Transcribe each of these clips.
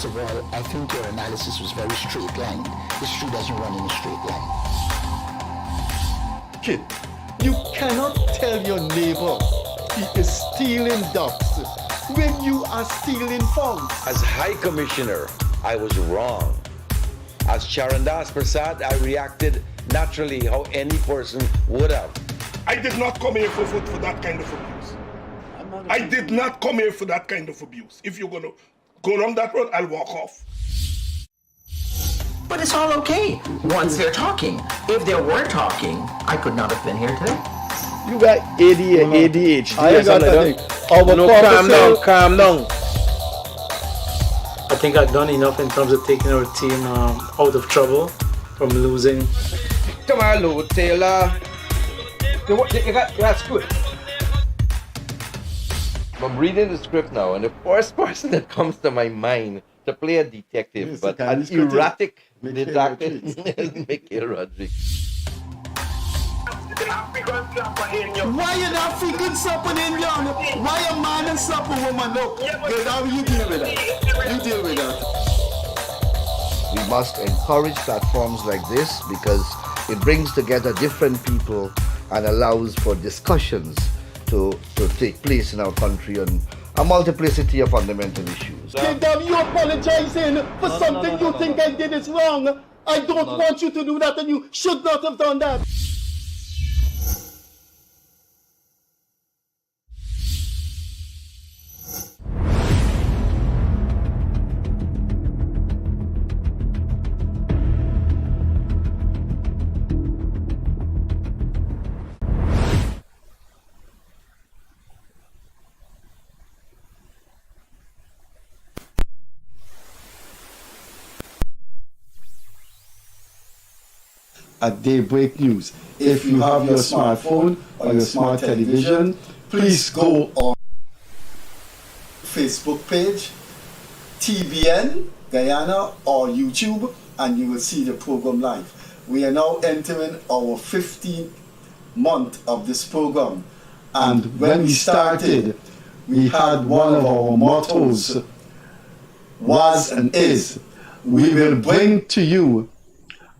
of all, I think your analysis was very straight line. History doesn't run in a straight line. Kid, you cannot tell your neighbor he is stealing ducks when you are stealing fowls. As High Commissioner, I was wrong. As Charandas Prasad, I reacted naturally how any person would have. I did not come here for that kind of abuse. I did not come here for that kind of abuse. If you're going to go down that road, I'll walk off. But it's all okay once they're talking. If they were talking, I could not have been here today. You got ADHD. I got that. Calm down. I think I've done enough in terms of taking our team out of trouble from losing. Come on, Lou Taylor. That's good. I'm reading the script now, and the first person that comes to my mind to play a detective, Yes, but okay, an it's good. erratic Mikhail detective Rodriguez. is Mikhail Rodriguez. Why an African slap an Indian? Why a man and slap a woman? Look, girl, how you deal with that? You deal with that. We must encourage platforms like this because it brings together different people and allows for discussions to take place in our country on a multiplicity of fundamental issues. Gildarie, you apologizing for something you think I did is wrong. I don't want you to do that, and you should not have done that. At Daybreak News. If you have your smartphone or your smart television, please go on Facebook page, TBN Guyana, or YouTube, and you will see the program live. We are now entering our 15th month of this program, and when we started, we had one of our mottos was and is, we will bring to you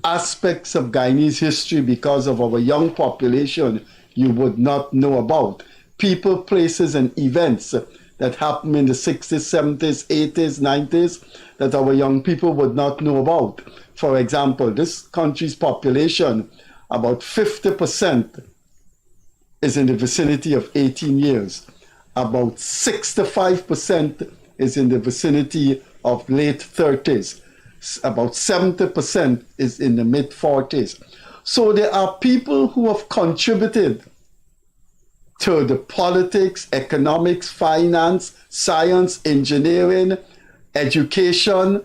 aspects of Guyanese history because of our young population you would not know about. People, places, and events that happened in the 60s, 70s, 80s, 90s that our young people would not know about. For example, this country's population, about 50% is in the vicinity of 18 years. About 65% is in the vicinity of late 30s. About 70% is in the mid-40s. So there are people who have contributed to the politics, economics, finance, science, engineering, education,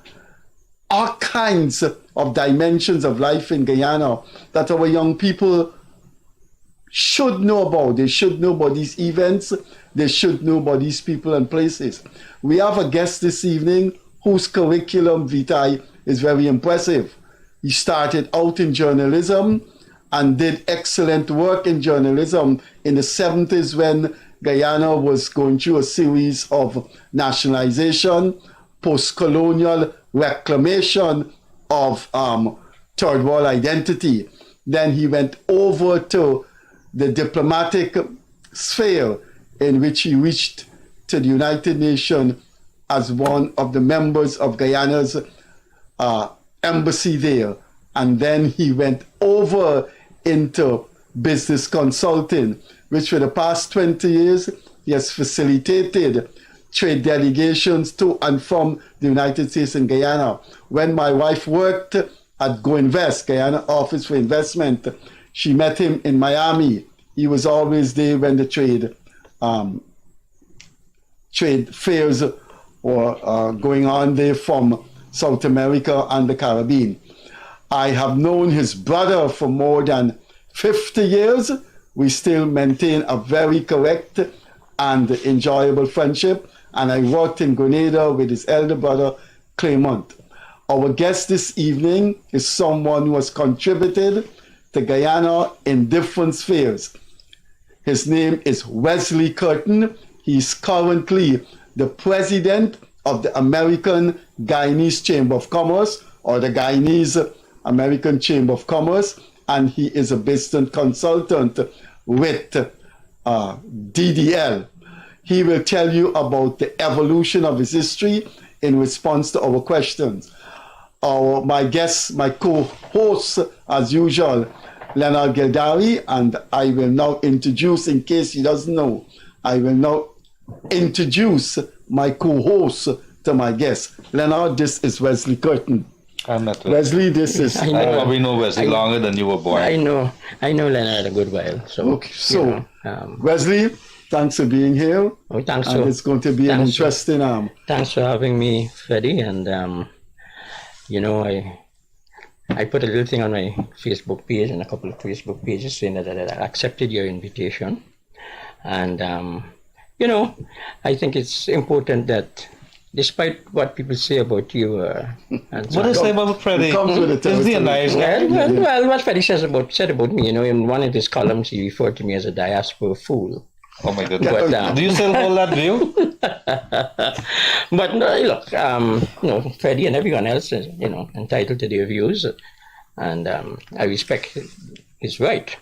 all kinds of dimensions of life in Guyana that our young people should know about. They should know about these events. They should know about these people and places. We have a guest this evening whose curriculum vitae is very impressive. He started out in journalism and did excellent work in journalism in the 70s when Guyana was going through a series of nationalization, post-colonial reclamation of third world identity. Then he went over to the diplomatic sphere in which he reached to the United Nations as one of the members of Guyana's embassy there. And then he went over into business consulting, which for the past 20 years, he has facilitated trade delegations to and from the United States and Guyana. When my wife worked at Go Invest, Guyana Office for Investment, she met him in Miami. He was always there when the trade fairs were going on there from South America and the Caribbean. I have known his brother for more than 50 years. We still maintain a very correct and enjoyable friendship. And I worked in Grenada with his elder brother, Clement. Our guest this evening is someone who has contributed to Guyana in different spheres. His name is Wesley Kirton. He's currently the president of the American Guyanese Chamber of Commerce, or the Guyanese-American Chamber of Commerce, and he is a business consultant with DDL. He will tell you about the evolution of his history in response to our questions. My guest, my co-host, as usual, Leonard Gildarie, and I will now introduce, in case he doesn't know, I will now introduce my co-host to my guest. Leonard, this is Wesley Kirton. I'm not Wesley, this is... I probably know Wesley longer than you were born. I know Leonard a good while. So, okay, so Wesley, thanks for being here. Oh, thanks. And it's going to be an interesting... thanks for having me, Freddie. And, I put a little thing on my Facebook page and a couple of Facebook pages saying that I accepted your invitation. And, I think it's important that despite what people say about you, and so what I say about Freddie? Is he a nice guy? Well, what Freddie said about me, in one of his columns, he referred to me as a diaspora fool. Oh my goodness! But, do you still hold that view? But look, Freddie and everyone else is, entitled to their views, and I respect his right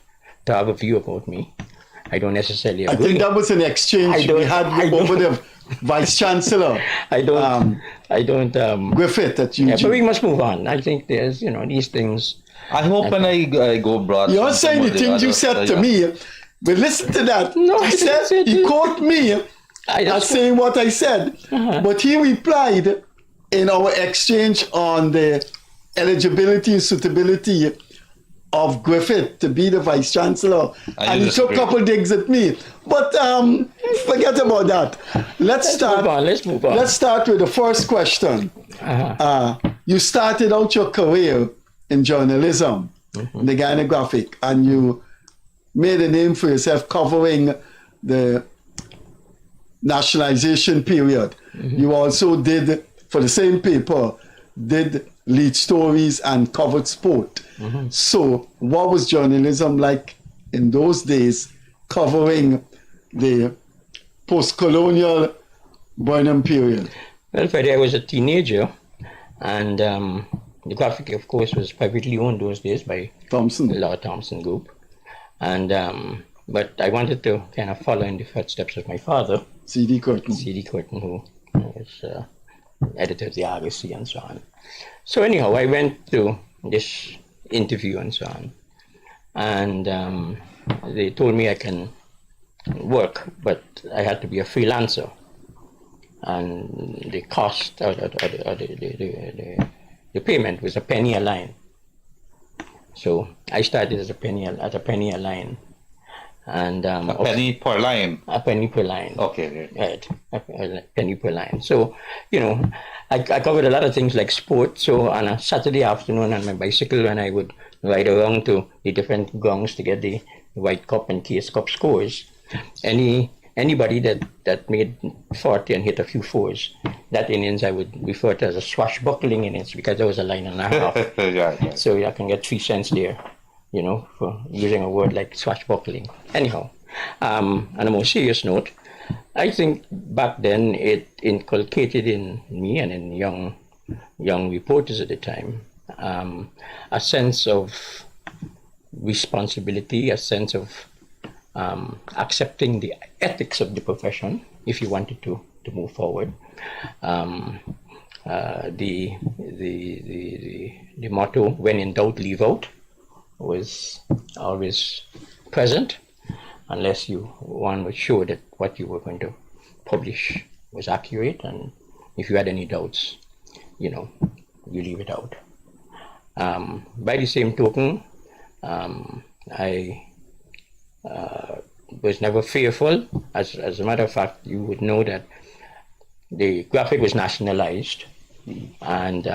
to have a view about me. I don't necessarily agree. I think that was an exchange we had over the Vice Chancellor. I don't. Griffith at UG. Yeah, but we must move on. I think there's, these things. I hope when I go abroad. You're saying the things you said to me, but listen to that. No, he quoted me as saying what I said, but he replied in our exchange on the eligibility and suitability of Griffith to be the Vice Chancellor, and he took a couple digs at me. But forget about that. Let's start. Let's move on. Let's start with the first question. You started out your career in journalism, the Guyana Graphic, and you made a name for yourself covering the nationalization period. You also did, for the same paper, did lead stories and covered sport. So what was journalism like in those days covering the post-colonial Burnham period? Well, Freddie, I was a teenager, and the Graphic, of course, was privately owned those days by Thompson. Lord Thompson Group. And but I wanted to kind of follow in the footsteps of my father, C.D. Kirton. C.D. Kirton, who was editor of the Argosy and so on. So anyhow, I went to this interview and so on, and they told me I can work, but I had to be a freelancer, and the cost or the payment was a penny a line. So I started as a penny a line, and a penny per line. A penny per line. Okay. Right, a penny per line. So I covered a lot of things like sport. So on a Saturday afternoon on my bicycle, when I would ride around to the different grounds to get the White Cup and Case Cup scores, anybody that made 40 and hit a few fours, that innings I would refer to as a swashbuckling innings, because there was a line and a half. Yeah. So I can get 3 cents there, for using a word like swashbuckling. Anyhow, on a more serious note, I think back then it inculcated in me and in young reporters at the time a sense of responsibility, a sense of accepting the ethics of the profession if you wanted to move forward. The motto, when in doubt, leave out, was always present, unless one was sure that what you were going to publish was accurate, and if you had any doubts, you leave it out. By the same token, I was never fearful. As a matter of fact, you would know that the Graphic was nationalized and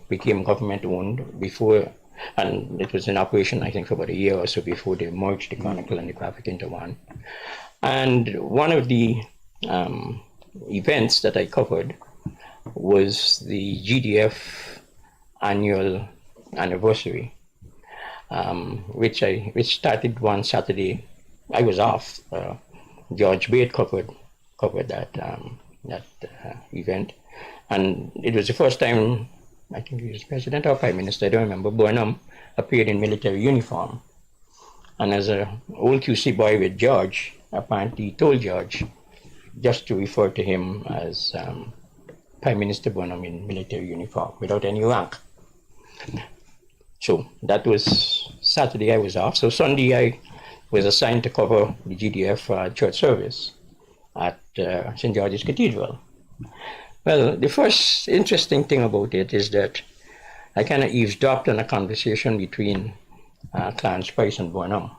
became government owned before, and it was in operation, I think, for about a year or so before they merged the Chronicle and the Graphic into one. And one of the events that I covered was the GDF annual anniversary, which started one Saturday. I was off. George Bate covered that event, And it was the first time, I think he was president or prime minister, I don't remember, Burnham appeared in military uniform. And as an old QC boy with George, apparently he told George just to refer to him as Prime Minister Burnham in military uniform without any rank. So that was Saturday I was off. So Sunday I was assigned to cover the GDF church service at St. George's Cathedral. Well, the first interesting thing about it is that I kind of eavesdropped on a conversation between Clarence Price and Burnham.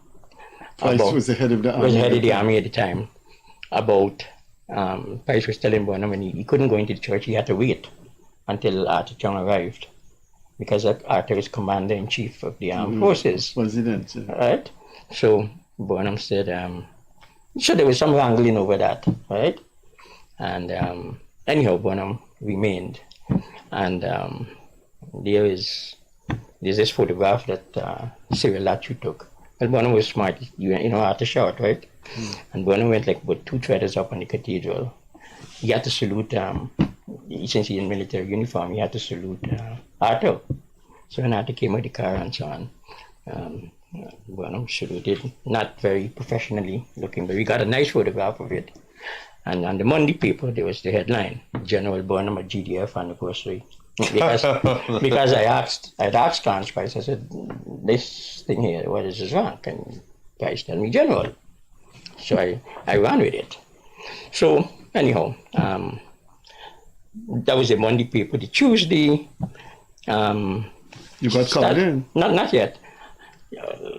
Price was the head of the army. Was the head of the army at the time. About Price was telling Burnham when he couldn't go into the church, he had to wait until Arthur Chung arrived, because Arthur is commander-in-chief of the armed forces. President. Right? So Burnham said, so there was some wrangling over that, right? And anyhow, Burnham remained. And there's this photograph that Cyril Latchu took. Well, Burnham was smart, you know, Arthur shot, right? And Burnham went like about 2 treaders up on the cathedral. He had to salute, since he's in military uniform, he had to salute Arthur. So when Arthur came with the car and so on, Burnham saluted, not very professionally looking, but we got a nice photograph of it. And on the Monday paper, there was the headline, General Burnham at GDF anniversary. Because I'd asked Clarence Price, I said, this thing here, what is his rank? And Price tell me General. So I ran with it. So anyhow, that was the Monday paper. The Tuesday, you got called in? Not yet.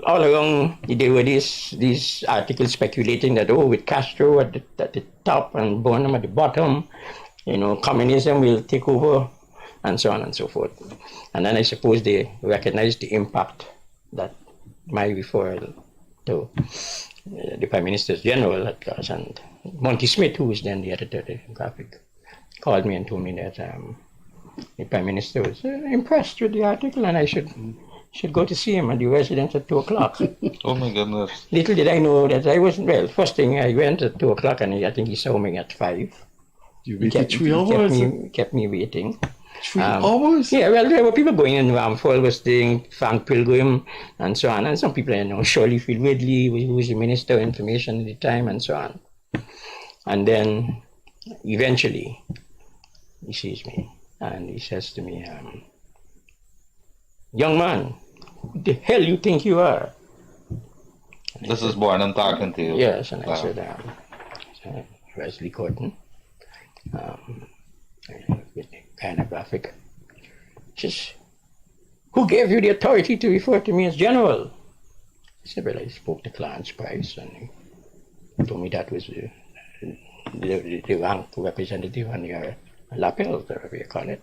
All along, there were these articles speculating that, with Castro at the top and Burnham at the bottom, you know, communism will take over, and so on and so forth. And then I suppose they recognized the impact that my referral to the Prime Minister's General had caused. And Monty Smith, who was then the editor of the Graphic, called me and told me that the Prime Minister was impressed with the article and I should go to see him at the residence at 2 o'clock. Oh my goodness. Little did I know that I wasn't, well, first thing I went at 2 o'clock and I think he saw me at 5. You waited 3 hours? Kept me waiting. 3 hours? Yeah, well, there were people going in. Ramphal was doing Frank Pilgrim and so on. And some people, you know, Shirley Field Ridley, who was the Minister of Information at the time, and so on. And then eventually he sees me and he says to me, young man, who the hell you think you are? And this is Burnham talking to you. Yes, and I said, Wesley Kirton. With the kind of graphic. She says, who gave you the authority to refer to me as General? I said, well, I spoke to Clarence Price and he told me that was the rank representative on your lapel, whatever you call it.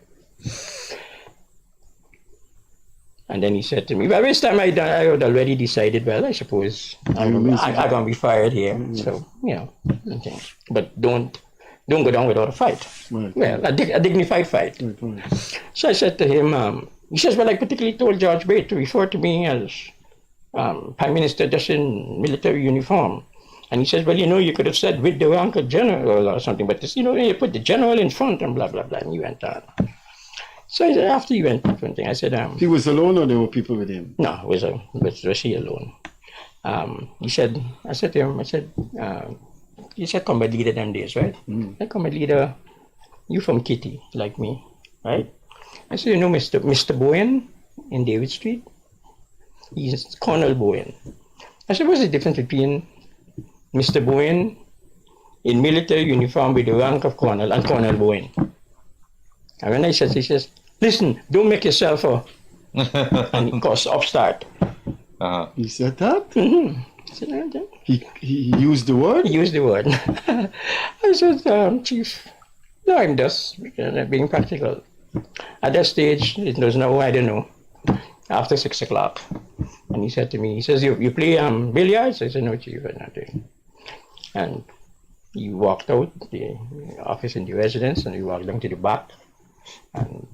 And then he said to me, well, this time I had already decided, well, I suppose I'm going to be fired here. So, you know, but don't go down without a fight. Right. Well, a dignified fight. Right. So I said to him, he says, well, I particularly told George Bate to refer to me as Prime Minister just in military uniform. And he says, well, you know, you could have said with the rank of general or something, but this, you know, you put the general in front and blah, blah, blah, and he went on. So I said, after he went on, I said, he was alone or there were people with him? No, was he alone. I said to him, he said, combat leader them days, right? I combat leader, you from Kitty, like me, right? I said, you know Mr. Bowen in David Street? He's Colonel Bowen. I said, what's the difference between Mr. Bowen in military uniform with the rank of Colonel and Colonel Bowen? And when I said, he says, listen, don't make yourself a and of course upstart. He said that? Mm-hmm. He used the word? He used the word. I said, Chief, no, I'm just being practical. At that stage, it was now, I don't know, after 6 o'clock. And he said to me, he says, you play billiards? I said, no, Chief, I'm not doing. And he walked out the office in the residence and he walked down to the back. And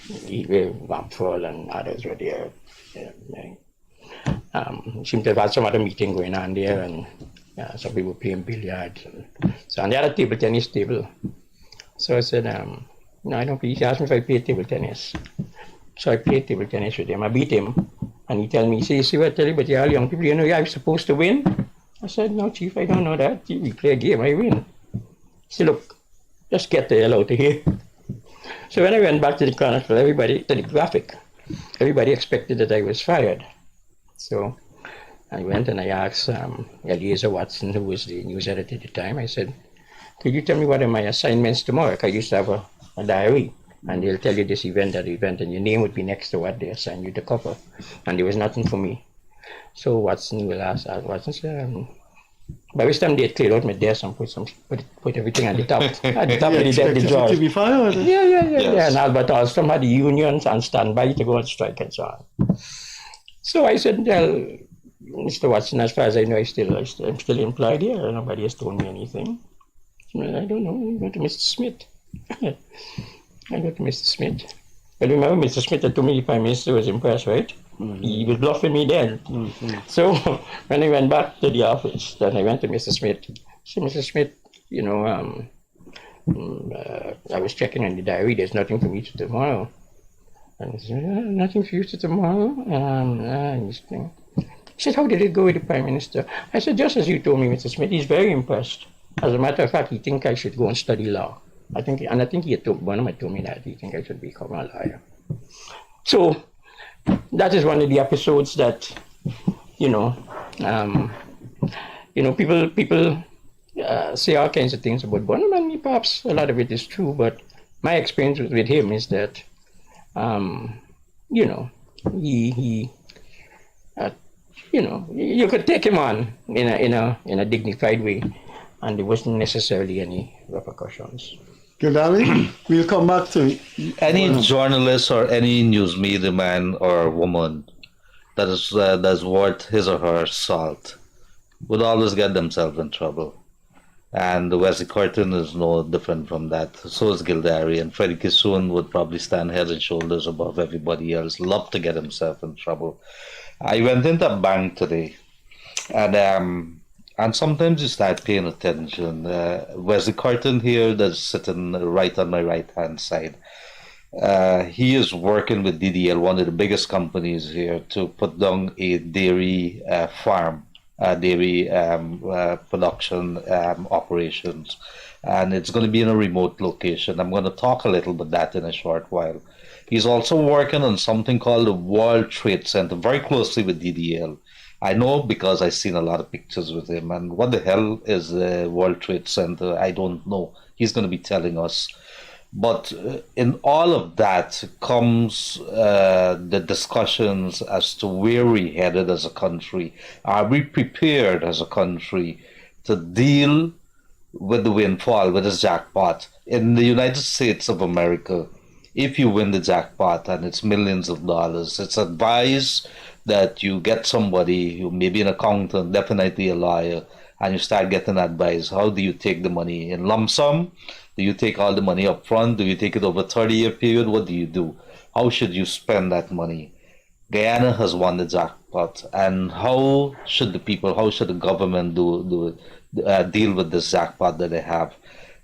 Ramphal and others were there. Seemed to have had some other meeting going on there, and some people playing billiards. And so on the other table, tennis table. So I said, No, I don't play. He asked me if I play table tennis. So I played table tennis with him. I beat him. And he tell me, he see what I tell you, but you all young people, you know, you're supposed to win. I said, no, Chief, I don't know that. We play a game, I win. He said, look, just get the hell out of here. So when I went back to the Chronicle, to the Graphic, everybody expected that I was fired. So I went and I asked Eliezer Watson, who was the news editor at the time, I said, could you tell me what are my assignments tomorrow? I used to have a diary, and they'll tell you this event, that event, and your name would be next to what they assign you to cover. And there was nothing for me. So Watson will ask Watson, said, by which time they had cleared out my desk and put everything at the top. At the top of the drawers. To be fired? Yeah. And Albert Alstom had the unions on standby to go on strike and so on. So I said, well, Mr. Watson, as far as I know, I'm still employed here. Nobody has told me anything. Well, I don't know. I go to Mr. Smith. I go to Mr. Smith. I remember Mr. Smith had told me the Prime Minister was impressed, right? Mm-hmm. He was bluffing me then. Mm-hmm. So when I went back to the office, then I went to Mr. Smith. I said, Mr. Smith, you know, I was checking on the diary. There's nothing for me to tomorrow. And he said, nothing for you to tomorrow? He said, how did it go with the Prime Minister? I said, just as you told me, Mr. Smith, he's very impressed. As a matter of fact, he thinks I should go and study law. I think he told me that he think I should become a lawyer. So that is one of the episodes that, people say all kinds of things about Bonham, and perhaps a lot of it is true. But my experience with him is that, you could take him on in a dignified way, and there wasn't necessarily any repercussions. Gildarie, we'll come back to any journalist or any news media man or woman that's worth his or her salt would always get themselves in trouble. And Wesley Kirton is no different from that. So is Gildarie, and Freddie Kissoon would probably stand head and shoulders above everybody else. Love to get himself in trouble. I went into a bank today, and sometimes you start paying attention. Wesley Kirton here, that's sitting right on my right-hand side. He is working with DDL, one of the biggest companies here, to put down a dairy farm, dairy production operations. And it's going to be in a remote location. I'm going to talk a little about that in a short while. He's also working on something called the World Trade Center, very closely with DDL. I know because I've seen a lot of pictures with him. And what the hell is the World Trade Center? I don't know. He's going to be telling us. But in all of that comes the discussions as to where we're headed as a country. Are we prepared as a country to deal with the windfall, with this jackpot? In the United States of America, if you win the jackpot and it's millions of dollars, it's advised that you get somebody who may be an accountant, definitely a lawyer, and you start getting advice. How do you take the money in lump sum? Do you take all the money up front? Do you take it over a 30-year period? What do you do? How should you spend that money? Guyana has won the jackpot, and how should the government deal with this jackpot that they have?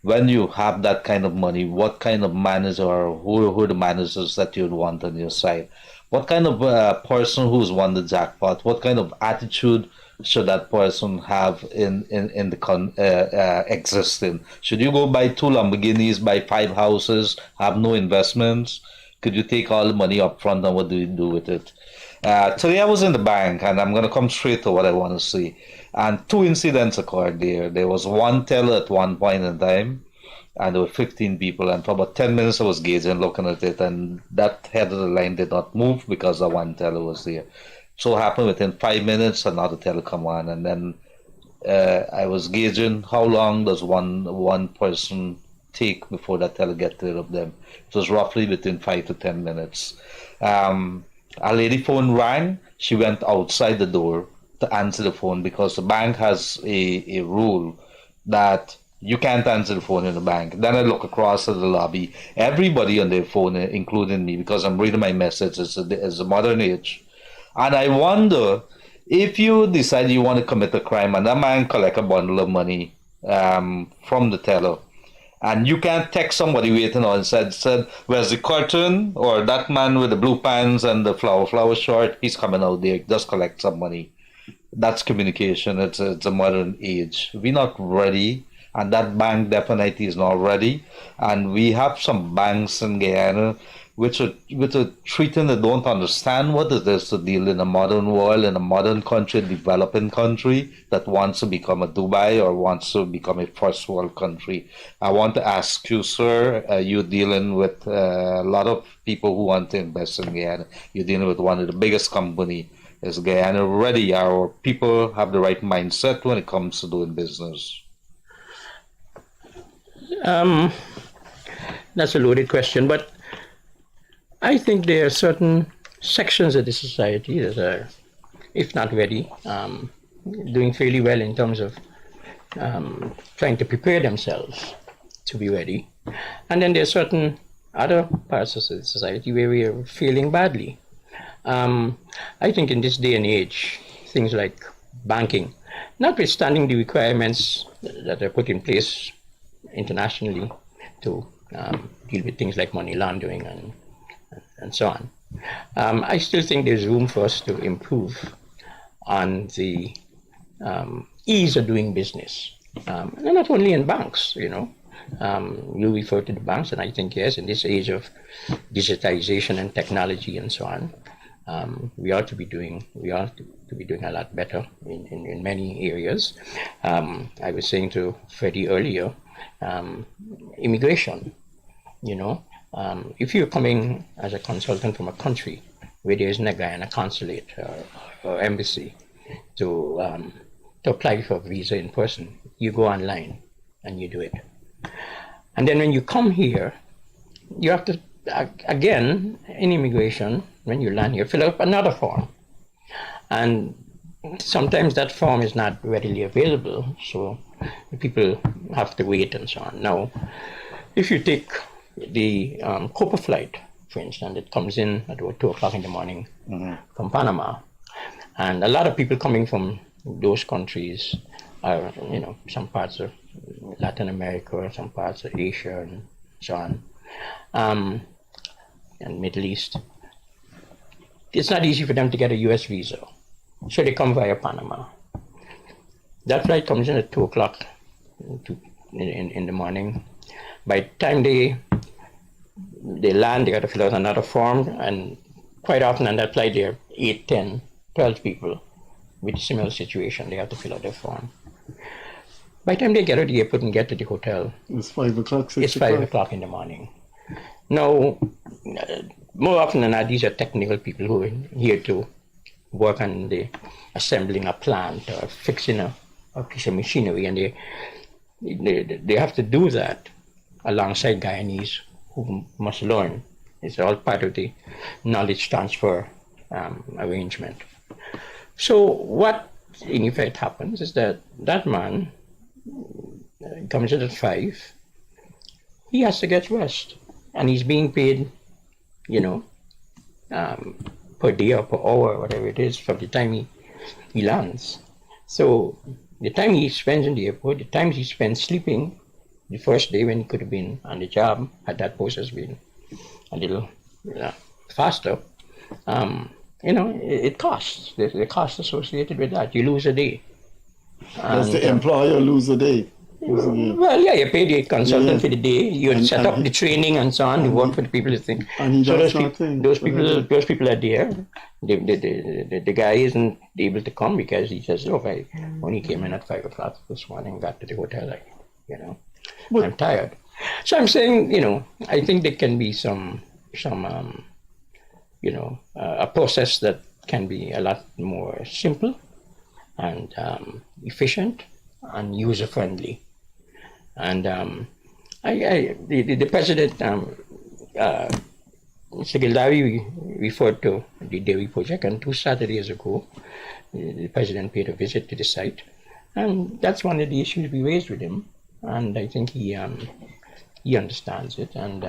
When you have that kind of money, what kind of manager, or who are the managers that you'd want on your side? What kind of person who's won the jackpot? What kind of attitude should that person have in the existing? Should you go buy 2 Lamborghinis, buy 5 houses, have no investments? Could you take all the money up front, and what do you do with it? Today I was in the bank, and I'm going to come straight to what I want to see. And 2 incidents occurred there. There was one teller at one point in time, and there were 15 people, and for about 10 minutes I was gazing, looking at it, and that head of the line did not move because the one teller was there. So happened within 5 minutes, another teller come on, and then I was gauging how long does one person take before that teller get rid of them. It was roughly between 5 to 10 minutes. A lady phone rang. She went outside the door to answer the phone because the bank has a rule that you can't answer the phone in the bank. Then I look across at the lobby. Everybody on their phone, including me, because I'm reading my message, is a modern age. And I wonder, if you decide you want to commit a crime and that man collect a bundle of money from the teller, And you can't text somebody waiting on said, where's the curtain? Or that man with the blue pants and the flower short, he's coming out there, just collect some money. That's communication. It's a modern age. We're not ready, and that bank definitely is not ready. And we have some banks in Guyana which are treating that don't understand what it is to deal in a modern world, in a modern country, a developing country that wants to become a Dubai or wants to become a first world country. I want to ask you, sir, you're dealing with a lot of people who want to invest in Guyana. You're dealing with one of the biggest companies. Is Guyana ready? Our people have the right mindset when it comes to doing business? That's a loaded question, but I think there are certain sections of the society that are, if not ready, doing fairly well in terms of trying to prepare themselves to be ready. And then there are certain other parts of the society where we are failing badly. I think in this day and age, things like banking, notwithstanding the requirements that are put in place internationally to deal with things like money laundering and so on, I still think there's room for us to improve on the ease of doing business. And not only in banks, you refer to the banks, and I think, yes, in this age of digitization and technology and so on, we ought to be doing a lot better in many areas. I was saying to Freddie earlier, immigration, if you're coming as a consultant from a country where there isn't a Guyana consulate or embassy to apply for a visa in person, you go online and you do it. And then when you come here, you have to, again, in immigration, when you land here, fill out another form. And sometimes that form is not readily available, so people have to wait and so on. Now, if you take the Copa flight, for instance, it comes in at about 2 o'clock in the morning from Panama, and a lot of people coming from those countries are, some parts of Latin America, some parts of Asia, and so on, and Middle East. It's not easy for them to get a U.S. visa, so they come via Panama. That flight comes in at 2 o'clock in the morning. By the time they land, they got to fill out another form, and quite often on that flight there are 8, 10, 12 people with a similar situation. They have to fill out their form. By the time they get to the airport and get to the hotel, it's 5 o'clock, 6 it's 5 o'clock in the morning. Now, more often than not, these are technical people who are here to work on the assembling a plant or fixing a piece of machinery, and they have to do that alongside Guyanese who must learn. It's all part of the knowledge transfer arrangement. So what in effect happens is that man comes in at 5, he has to get rest, and he's being paid, per day or per hour, whatever it is, from the time he lands. So the time he spends in the airport, the time he spends sleeping, the first day when he could have been on the job, had that process been a little faster, it costs. There's the cost associated with that. You lose a day. Does the employer lose a day? Well, yeah, you pay the consultant for the day. You set up the training and so on. You work for the people. So those people are there. The guy isn't able to come because he says, "Oh, I only came in at 5 o'clock this morning, got to the hotel, I'm tired." So I'm saying, I think there can be some a process that can be a lot more simple and efficient and user friendly. And the president, Mr. Gildarie, referred to the dairy project, and 2 Saturdays ago, the president paid a visit to the site, and that's one of the issues we raised with him, and I think he understands it, and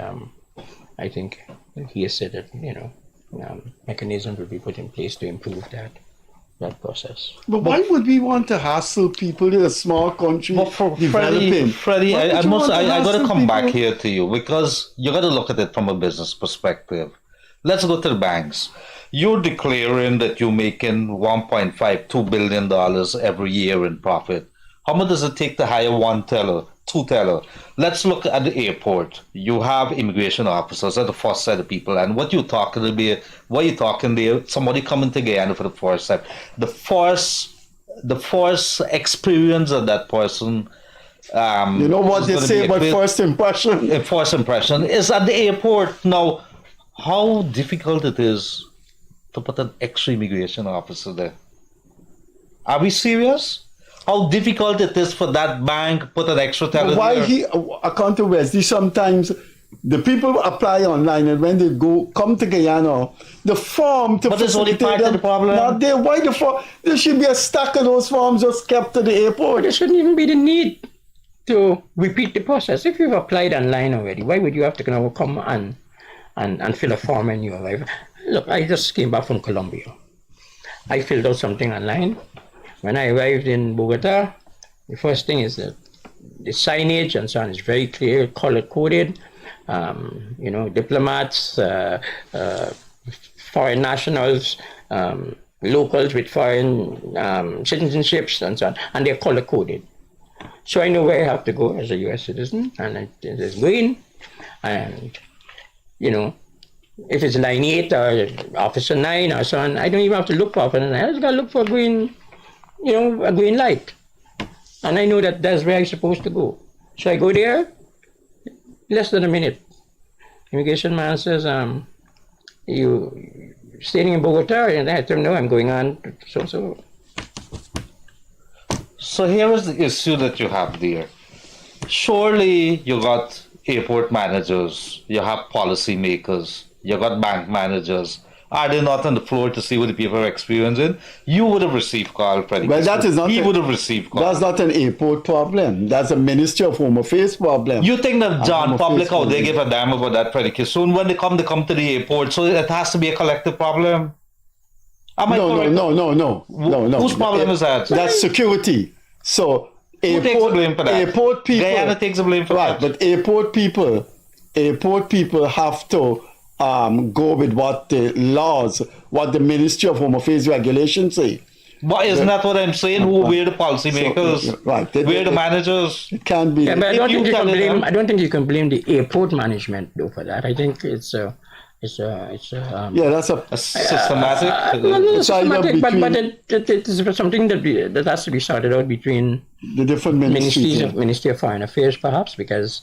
I think he has said that mechanisms will be put in place to improve that. that process. But why would we want to hassle people in a small country developing? Freddie, I got to come back here to you because you got to look at it from a business perspective. Let's go to the banks. You're declaring that you're making $1.5–2 billion every year in profit. How much does it take to hire one teller, two teller? Let's look at the airport. You have immigration officers at the first set of people, and what you're talking about, what you're talking there, somebody coming to Guyana for the first time. The first experience of that person. You know what they say about first impression? First impression is at the airport. Now, how difficult it is to put an extra immigration officer there. Are we serious? How difficult it is for that bank put an extra teller there? Why according to Wesley, sometimes the people apply online and when they come to Guyana, the form to but it's only part of the problem. Not there. Why the form? There should be a stack of those forms just kept to the airport. There shouldn't even be the need to repeat the process. If you've applied online already, why would you have to come and fill a form when you arrive? Look, I just came back from Colombia. I filled out something online. When I arrived in Bogota, the first thing is that the signage and so on is very clear, color-coded. Diplomats, foreign nationals, locals with foreign citizenships and so on, and they're color-coded. So I know where I have to go as a U.S. citizen, and it's green, and, if it's line 8 or officer 9 or so on, I don't even have to look for officer 9. I just got to look for a green light. And I know that that's where I'm supposed to go. So I go there, less than a minute. Immigration man says, you staying in Bogota? And I tell him, no, I'm going on so. So here is the issue that you have there. Surely you got airport managers, you have policy makers, you got bank managers. Are they not on the floor to see what the people are experiencing? You would have received call, Freddie. Well, that is not. He would have received call. That's not an airport problem. That's a Ministry of Home Affairs problem. You think that John public out there give a damn about that, Freddie Kissoon? When they come to the airport, so it has to be a collective problem. No. Whose problem is that? That's security. So who takes the blame for that? Airport people. Guyana takes the blame for that. But airport people have to go with what the laws, what the Ministry of Home Affairs regulations say. But isn't that what I'm saying? We're the policymakers. Right. We're the managers. It can be. Yeah, but I don't think you can blame the airport management though for that. I think it's that's a systematic. It's systematic, but it's something that has to be sorted out between the different ministries. Ministry of Foreign Affairs, perhaps, because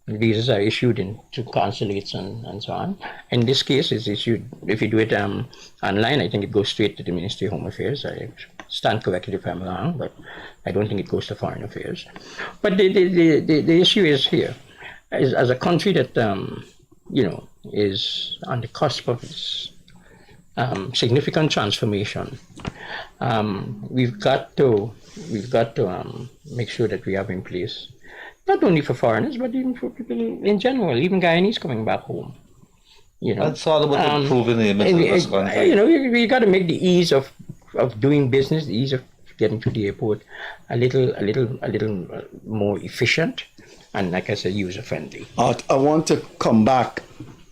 visas are issued to consulates and so on. In this case, it's issued, if you do it online, I think it goes straight to the Ministry of Home Affairs. I stand corrected if I'm wrong, but I don't think it goes to Foreign Affairs. But the issue is here, as a country that is on the cusp of this significant transformation. We've got to make sure that we have in place, not only for foreigners, but even for people in general, even Guyanese coming back home. That's all about improving the image of this country. We got to make the ease of doing business, the ease of getting to the airport, a little more efficient, and like I said, user friendly. I want to come back.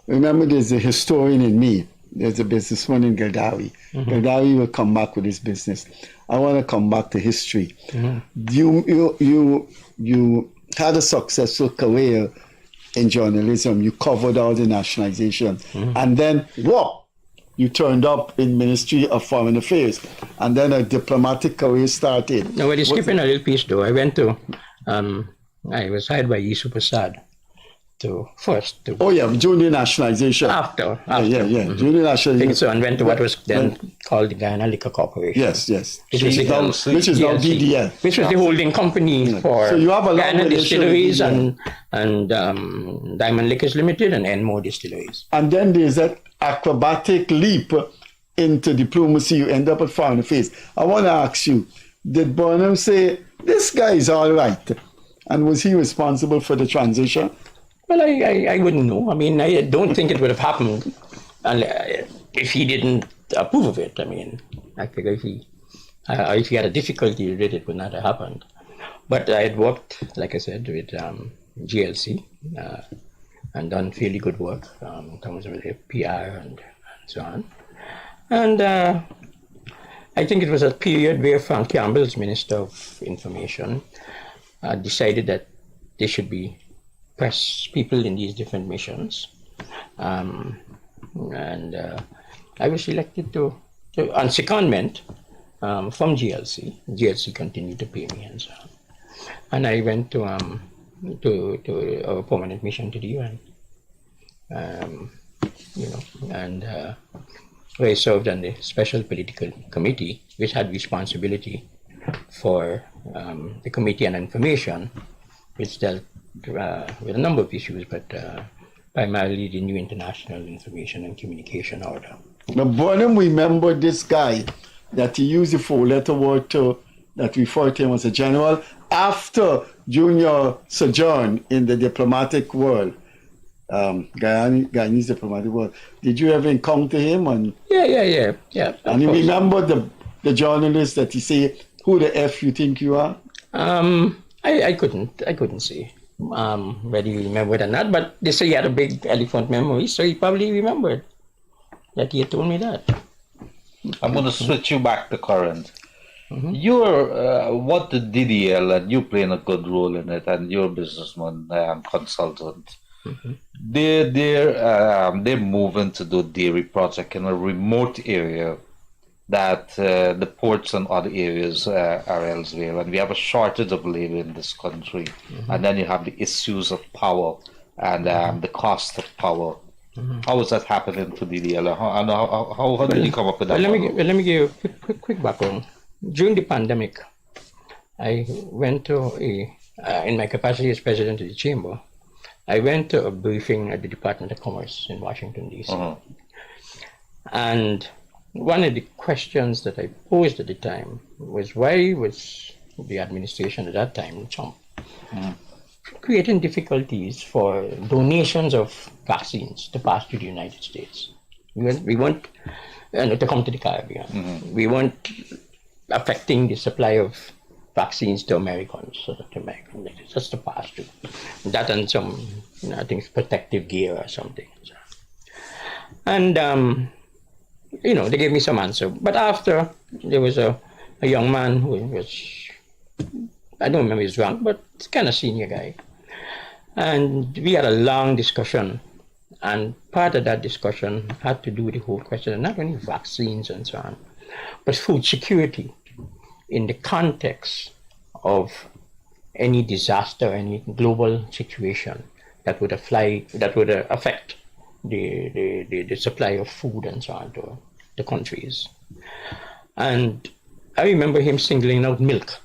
Remember, there's a historian in me. There's a businessman in Gildarie. Mm-hmm. Gildarie will come back with his business. I want to come back to history. Mm-hmm. You had a successful career in journalism. You covered all the nationalization. Mm-hmm. And then, you turned up in Ministry of Foreign Affairs. And then a diplomatic career started. No, we're skipping a little piece, though. I went to, I was hired by Yisu Prasad junior nationalization. After. Mm-hmm. Junior nationalization. So, and went to what was then called the Guyana Liquor Corporation. Yes. Which is now DDL. Which was the holding company for Guyana Distilleries and Diamond Liquors Limited and Enmore Distilleries. And then there's that acrobatic leap into diplomacy. You end up at Foreign Affairs. I want to ask you, did Burnham say, this guy is all right? And was he responsible for the transition? Well, I wouldn't know. I mean, I don't think it would have happened if he didn't approve of it. I mean, I figure if he had a difficulty with it, it would not have happened. But I had worked, like I said, with GLC and done fairly good work in terms of the PR and so on. And I think it was a period where Frank Campbell, as Minister of Information, decided that there should be press people in these different missions. And I was elected to on secondment from GLC. GLC continued to pay me and so on. And I went to a permanent mission to the UN. Where I served on the Special Political Committee, which had responsibility for the Committee on Information, which dealt with a number of issues, but primarily the new International Information and Communication Order. Now, Bonham remembered this guy that he used the four-letter word to, that referred to him as a general, after during your sojourn in the diplomatic world, Guyanese diplomatic world. Did you ever encounter him? And Yeah. And you remember the journalist that he said, "Who the F you think you are?" I couldn't say whether he remembered or not, but they say he had a big elephant memory, so he probably remembered that he had told me that. I'm going to switch you back to current. You're what the DDL, and you playing a good role in it, and you're a businessman and consultant. They're moving to do dairy project in a remote area that the ports and other areas are elsewhere, and we have a shortage of labor in this country. And then you have the issues of power and the cost of power. How is that happening to DDL? How did you come up with that? Let me give you a quick background. During the pandemic, I went to in my capacity as president of the chamber, I went to a briefing at the Department of Commerce in Washington, D.C. And one of the questions that I posed at the time was, why was the administration at that time, Trump, creating difficulties for donations of vaccines to pass to the United States? We want to come to the Caribbean. We want affecting the supply of vaccines to Americans, just to pass through. That and some, I think, protective gear or something. And, they gave me some answer. But after, there was a young man who was, I don't remember his rank, but kind of senior guy. And we had a long discussion. And part of that discussion had to do with the whole question of not only vaccines and so on, but food security in the context of any disaster, any global situation that would affect the supply of food and so on to the countries. And I remember him singling out milk,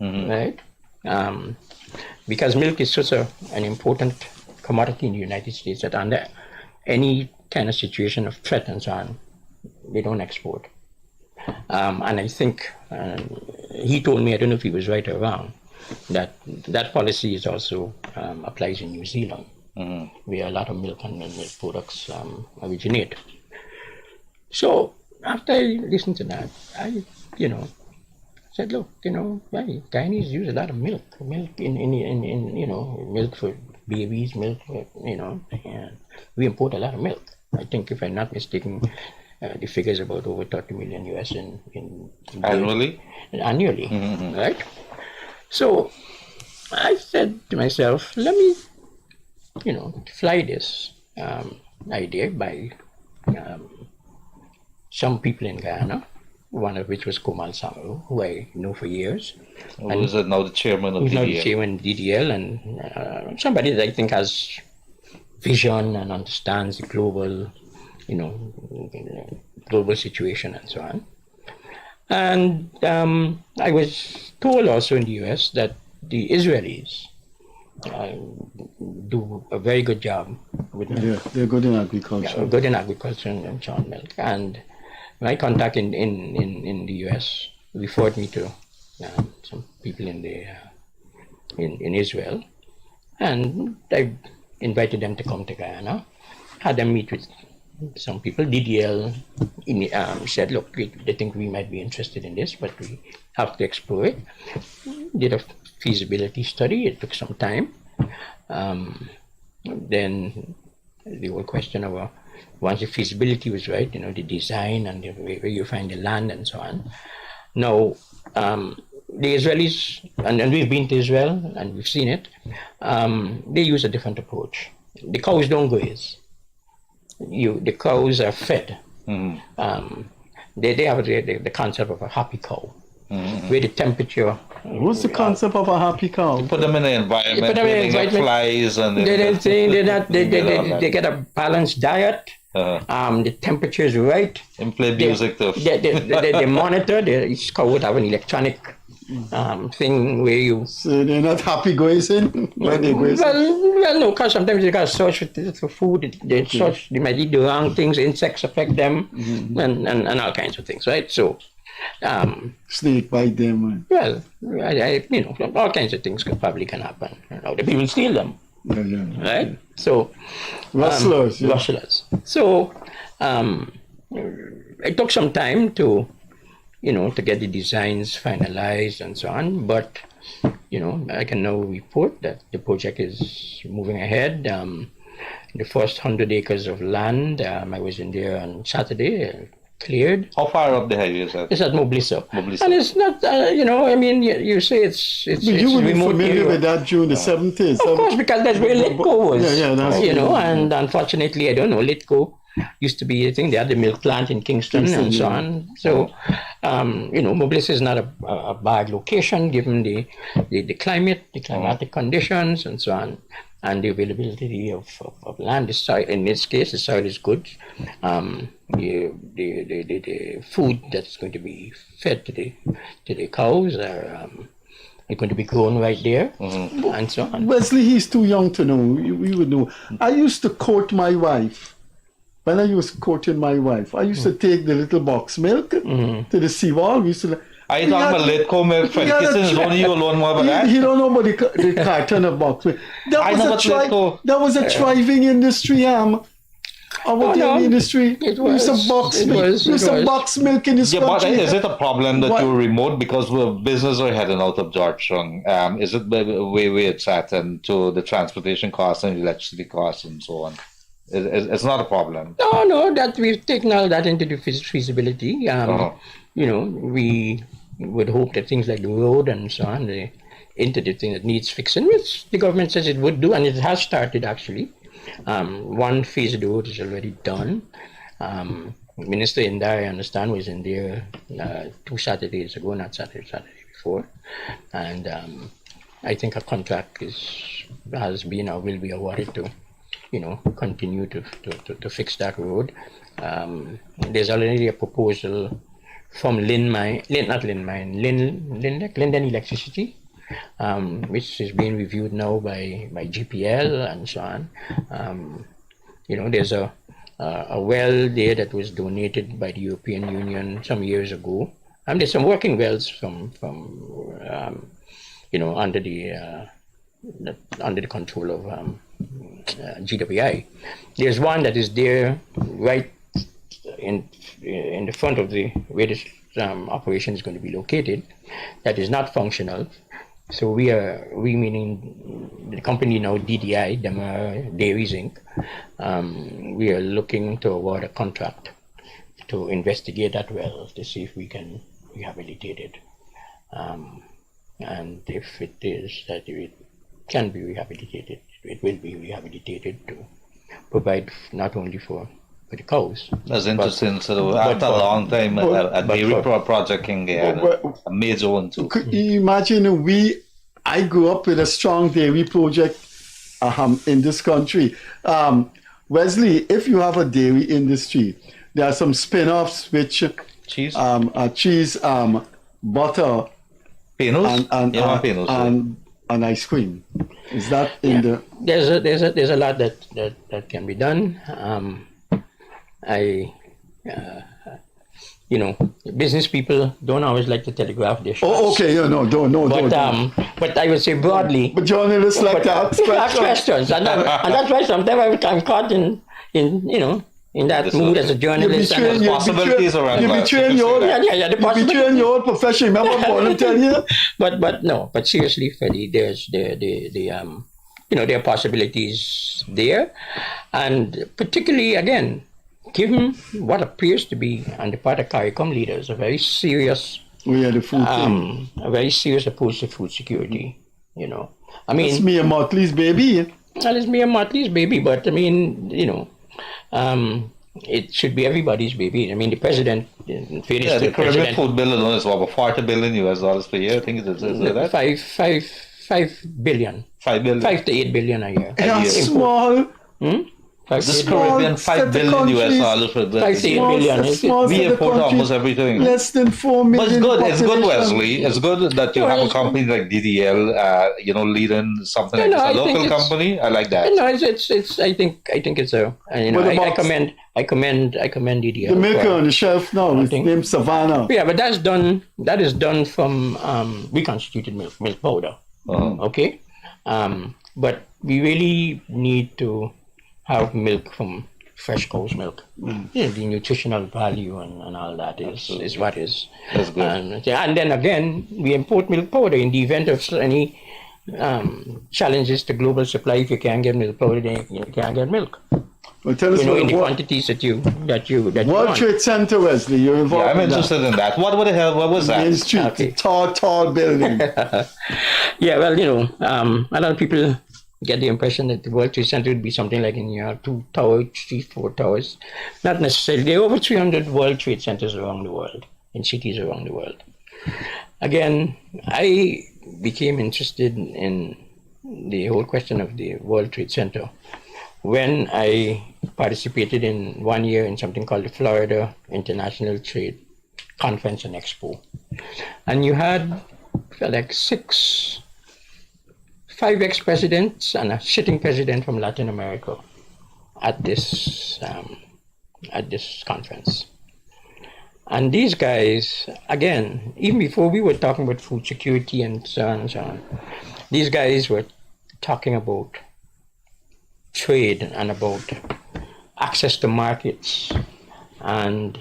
right? Because milk is such an important commodity in the United States that under any kind of situation of threat and so on, they don't export. And I think he told me, I don't know if he was right or wrong, that policy is also applies in New Zealand, where a lot of milk and milk products originate. So after I listened to that, I said, look, Guyanese use a lot of milk in milk for babies, milk, and we import a lot of milk. I think, if I'm not mistaken, the figures about over 30 million US in annually, right? So I said to myself, let me, fly this idea by some people in Guyana, one of which was Komal Samaru, who I know for years. Who is now the chairman of DDL? Now the chairman of DDL, and somebody that I think has vision and understands the global, global situation and so on. And I was told also in the US that the Israelis do a very good job with milk. They're good in agriculture. Yeah, good in agriculture and so on, milk. And my contact in the US referred me to some people in Israel, and I invited them to come to Guyana, had them meet with some people. DDL said, look, they think we might be interested in this, but we have to explore it. Did a feasibility study. It took some time. Then the whole question of once the feasibility was right, the design and where you find the land and so on. Now, the Israelis, and we've been to Israel and we've seen it, they use a different approach. The cows don't graze. The cows are fed. They have the concept of a happy cow, where the temperature. What's the concept of a happy cow? You put them in the environment where they get flies and they get a balanced diet. The temperature is right. And play music too. They monitor. Each cow would have an electronic thing where you. So they're not happy grazing when they graze. Well, no, because sometimes they got search for food. They search. They might eat the wrong things. Insects affect them, and all kinds of things, right? So. Snake bite them. Well, all kinds of things probably can happen. The people steal them. Right? So rustlers. Rustlers. So it took some time to get the designs finalized and so on. But I can now report that the project is moving ahead. The first 100 acres of land, I was in there on Saturday. Cleared. How far up the highway is that? It's at Mobliso. And it's not, you say it's but you would be familiar with that during the 70s. Of course, because that's where Litco was. That's and unfortunately, I don't know, Litco used to be, I think they had the milk plant in Kingston and so on. So, Mobliso is not a bad location given the climate, the climatic conditions and so on. And the availability of land. The soil, in this case, the soil is good. The food that's going to be fed to the cows are going to be grown right there, and so on. Wesley, he's too young to know. We would know. I used to court my wife. When I was courting my wife, I used to take the little box milk to the seawall. We used to. I talking about Litco milk. Freddie Kissoon is only you alone more about that. He don't know about the carton of box milk. That was a thriving industry, industry. It was some box milk. Box milk in this country. But is it a problem that you're remote because business are heading out of Georgetown? Is it the way it's at and to the transportation costs and electricity costs and so on? It's not a problem. No, that we've taken all that into the feasibility. We would hope that things like the road and so on, into the thing that needs fixing, which the government says it would do, and it has started actually. One phase of the road is already done. Minister Indar, I understand, was in there 2 Saturdays ago, not Saturday before. And I think a contract has been or will be awarded to, continue to fix that road. There's already a proposal from Linden Electricity, which is being reviewed now by GPL and so on. There's a well there that was donated by the European Union some years ago. There's some working wells from under the control of GWI. There's one that is there right in the front of where this operation is going to be located, that is not functional. So we meaning the company now, DDI, Dairies Inc., we are looking to award a contract to investigate that well to see if we can rehabilitate it. And if it is that it can be rehabilitated, it will be rehabilitated to provide not only for the cows. That's interesting. So after a long time, a dairy project can get a major one too. Could you imagine I grew up with a strong dairy project in this country. Wesley, if you have a dairy industry, there are some spin-offs which cheese, butter, and ice cream. Is that in the? There's a lot that can be done. Business people don't always like to telegraph their shots. Oh, okay, don't. But I would say broadly. But journalists like to ask questions. And that's why sometimes I'm caught in in that mood as a journalist. There's possibilities around you that. betraying your the you betraying your own profession. Remember Paul tell you? But seriously, Freddie, there are possibilities there, and particularly again, given what appears to be on the part of CARICOM leaders a very serious, the food thing. a very serious approach to food security. I mean, it's me and Motley's baby. Well, it's me and Motley's baby, but I mean, it should be everybody's baby. I mean, the president, the Caribbean food bill alone is about $40 billion per year. I think it is that? 5 billion. 5 billion. 5 to 8 billion a year. That's small. This Caribbean $5 billion US for 5 to 8 billion. We import almost everything. Less than 4 million. But it's good, Wesley. It's good that you have a company like DDL, leading something like this, a local company. I like that. No, it's. I think it's a. I commend DDL. The maker on the shelf now is named Savannah. Yeah, but that is done from reconstituted milk powder. Okay, but we really need to have milk from fresh cow's milk. The nutritional value and all that is what is. That's good. And then again, we import milk powder in the event of any challenges to global supply. If you can't get milk powder, then you can't get milk. Well, tell us in the quantities that you World Trade Center, Wesley, you're involved. Yeah, I'm interested in that. What was that? Main Street, the tall building. Yeah, well, a lot of people get the impression that the World Trade Center would be something like in 2 towers, 3, 4 towers. Not necessarily. There are over 300 World Trade Centers around the world, in cities around the world. Again, I became interested in the whole question of the World Trade Center when I participated in 1 year in something called the Florida International Trade Conference and Expo. And you had like 5 ex-presidents and a sitting president from Latin America at this conference. And these guys, again, even before we were talking about food security and so on, these guys were talking about trade and about access to markets. And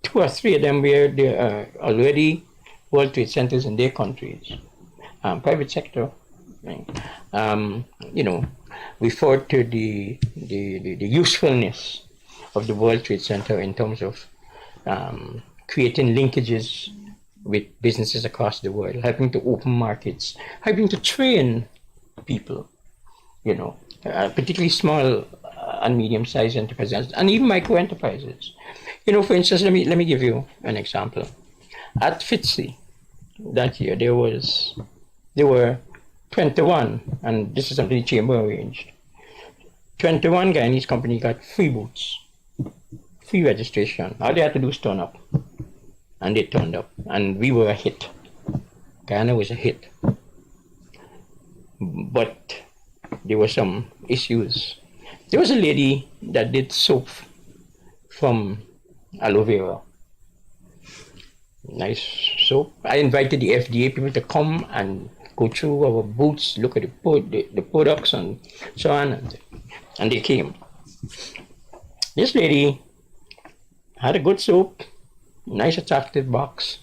2 or 3 of them were there already World Trade Centers in their countries. Private sector, referred to the usefulness of the World Trade Center in terms of creating linkages with businesses across the world, helping to open markets, helping to train people, particularly small and medium-sized enterprises, and even micro-enterprises. For instance, let me give you an example. At FITSE that year, there were 21, and this is something the chamber arranged. 21 Guyanese companies got free booths, free registration. All they had to do was turn up, and they turned up, and we were a hit. Guyana was a hit, but there were some issues. There was a lady that did soap from aloe vera. Nice soap. I invited the FDA people to come and go through our booths, look at the products and so on, and they came. This lady had a good soap, nice attractive box,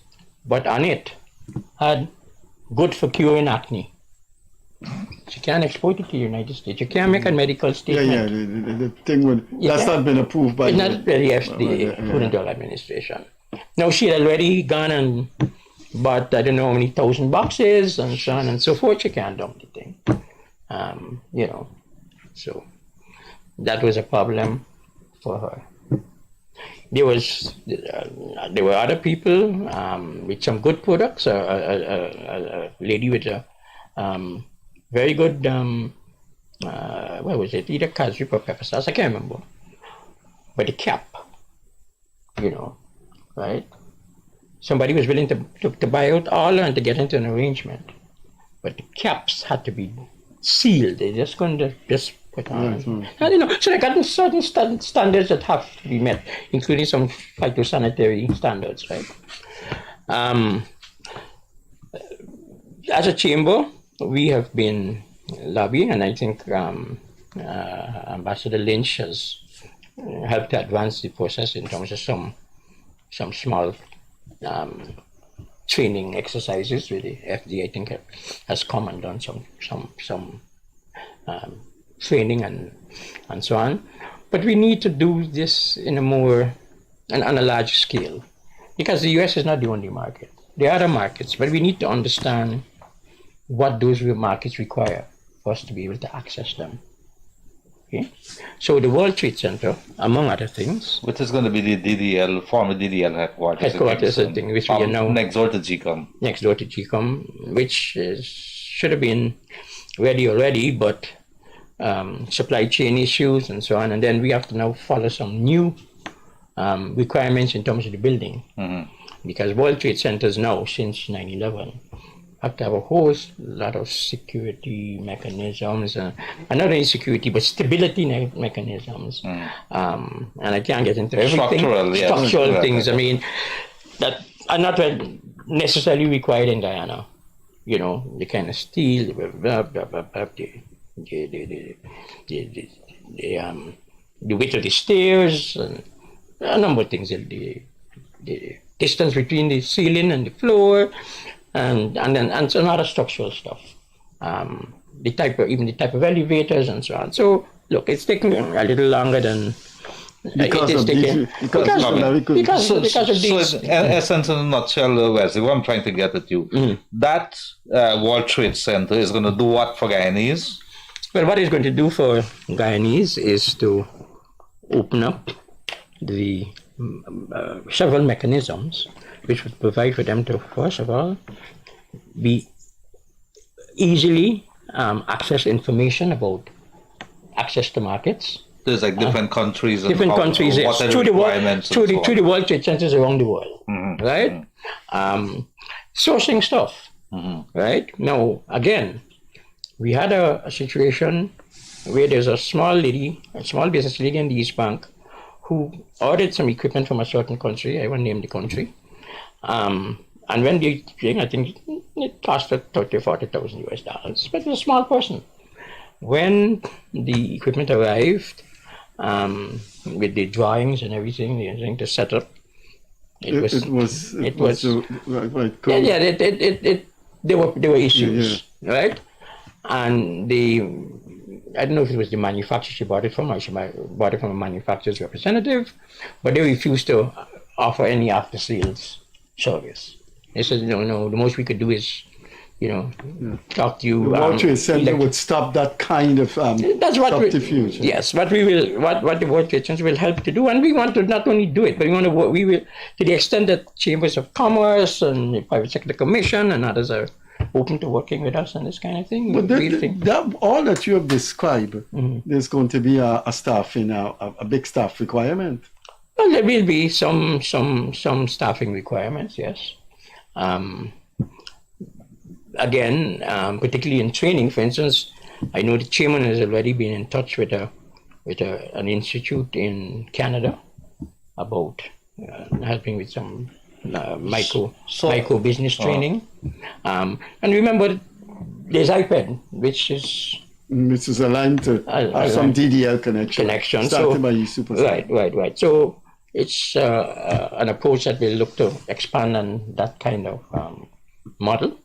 but on it had good for curing acne. She can't export it to the United States. You can't make a medical statement. The thing that's not been approved by the FDA, Food and Drug Administration. Now, she had already gone and bought, I don't know how many 1,000 boxes and so on and so forth. She can't dump the thing. So that was a problem for her. There were other people with some good products. A lady with a very good, what was it? Either cashew or pepper sauce. I can't remember. But the cap, right? Somebody was willing to buy out all and to get into an arrangement. But the caps had to be sealed. They just couldn't just put on. So they got certain standards that have to be met, including some phytosanitary standards, right? As a chamber, we have been lobbying, and I think Ambassador Lynch has helped to advance the process in terms of some small training exercises with the FD. I think has come and done some training and so on. But we need to do this in on a large scale, because the US is not the only market. There are other markets, but we need to understand what those markets require for us to be able to access them. Okay? So the World Trade Center, among other things, which is going to be the former DDL headquarters, I think, which we are now next door to GCOM. Next door to GCOM, which should have been ready already, but supply chain issues and so on, and then we have to now follow some new requirements in terms of the building, because World Trade Centers now, since 9/11, have to have a whole lot of security mechanisms, and not only security but stability mechanisms. And I can't get into everything. Structural things. I mean, that are not necessarily required in Guyana. You know, the kind of steel, the width of the stairs, and a number of things. The distance between the ceiling and the floor, and some other structural stuff. The type of elevators and so on. So look, it's taking a little longer than because of these. So in essence, in a nutshell, Wesley, what I'm trying to get at you, that World Trade Center is going to do what for Guyanese? Well, what it's going to do for Guyanese is to open up the several mechanisms which would provide for them to, first of all, be easily access information about access to markets. There's like different countries. Through the World Trade Centers around the world, right? Sourcing stuff, right? Now, again, we had a situation where there's a small business lady in the East Bank who ordered some equipment from a certain country. I won't name the country. And when they came, I think it cost her $30,000-$40,000 US, but it was a small person. When the equipment arrived, with the drawings and everything to set up, there were issues, right? And I don't know if it was the manufacturer she bought it from, or she bought it from a manufacturer's representative, but they refused to offer any after-sales service. They said, no, the most we could do is, talk to you. The World Trade Center would stop that kind of subterfuge. Yes, what the World Trade Center will help to do, and we want to not only do it, but we will, to the extent that chambers of commerce and the private sector commission and others are open to working with us on this kind of thing. But all that you have described, there's going to be a big staff requirement. Well, there will be some staffing requirements, yes. Again, particularly in training, for instance, I know the chairman has already been in touch with an institute in Canada about helping with some micro business training. And remember, there's IPED, which is aligned to some DDL connection. Started by you, Super. Right. So it's an approach that will look to expand on that kind of model.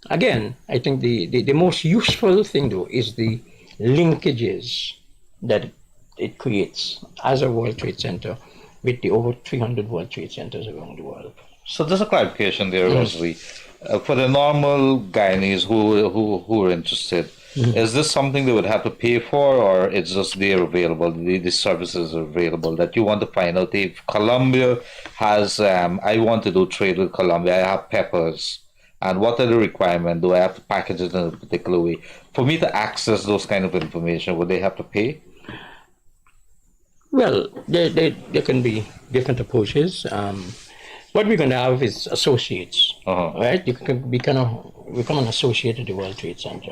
Again, I think the most useful thing, though, is the linkages that it creates as a World Trade Center with the over 300 World Trade Centers around the world. So there's a clarification there, Wesley. For the normal Guyanese who are interested, is this something they would have to pay for, or it's just there available, the services are available, that you want to find out if Colombia has, I want to do trade with Colombia, I have peppers, and what are the requirements? Do I have to package it in a particular way? For me to access those kind of information, would they have to pay? Well, there can be different approaches. What we're going to have is associates, right? You can become an associate at the World Trade Center.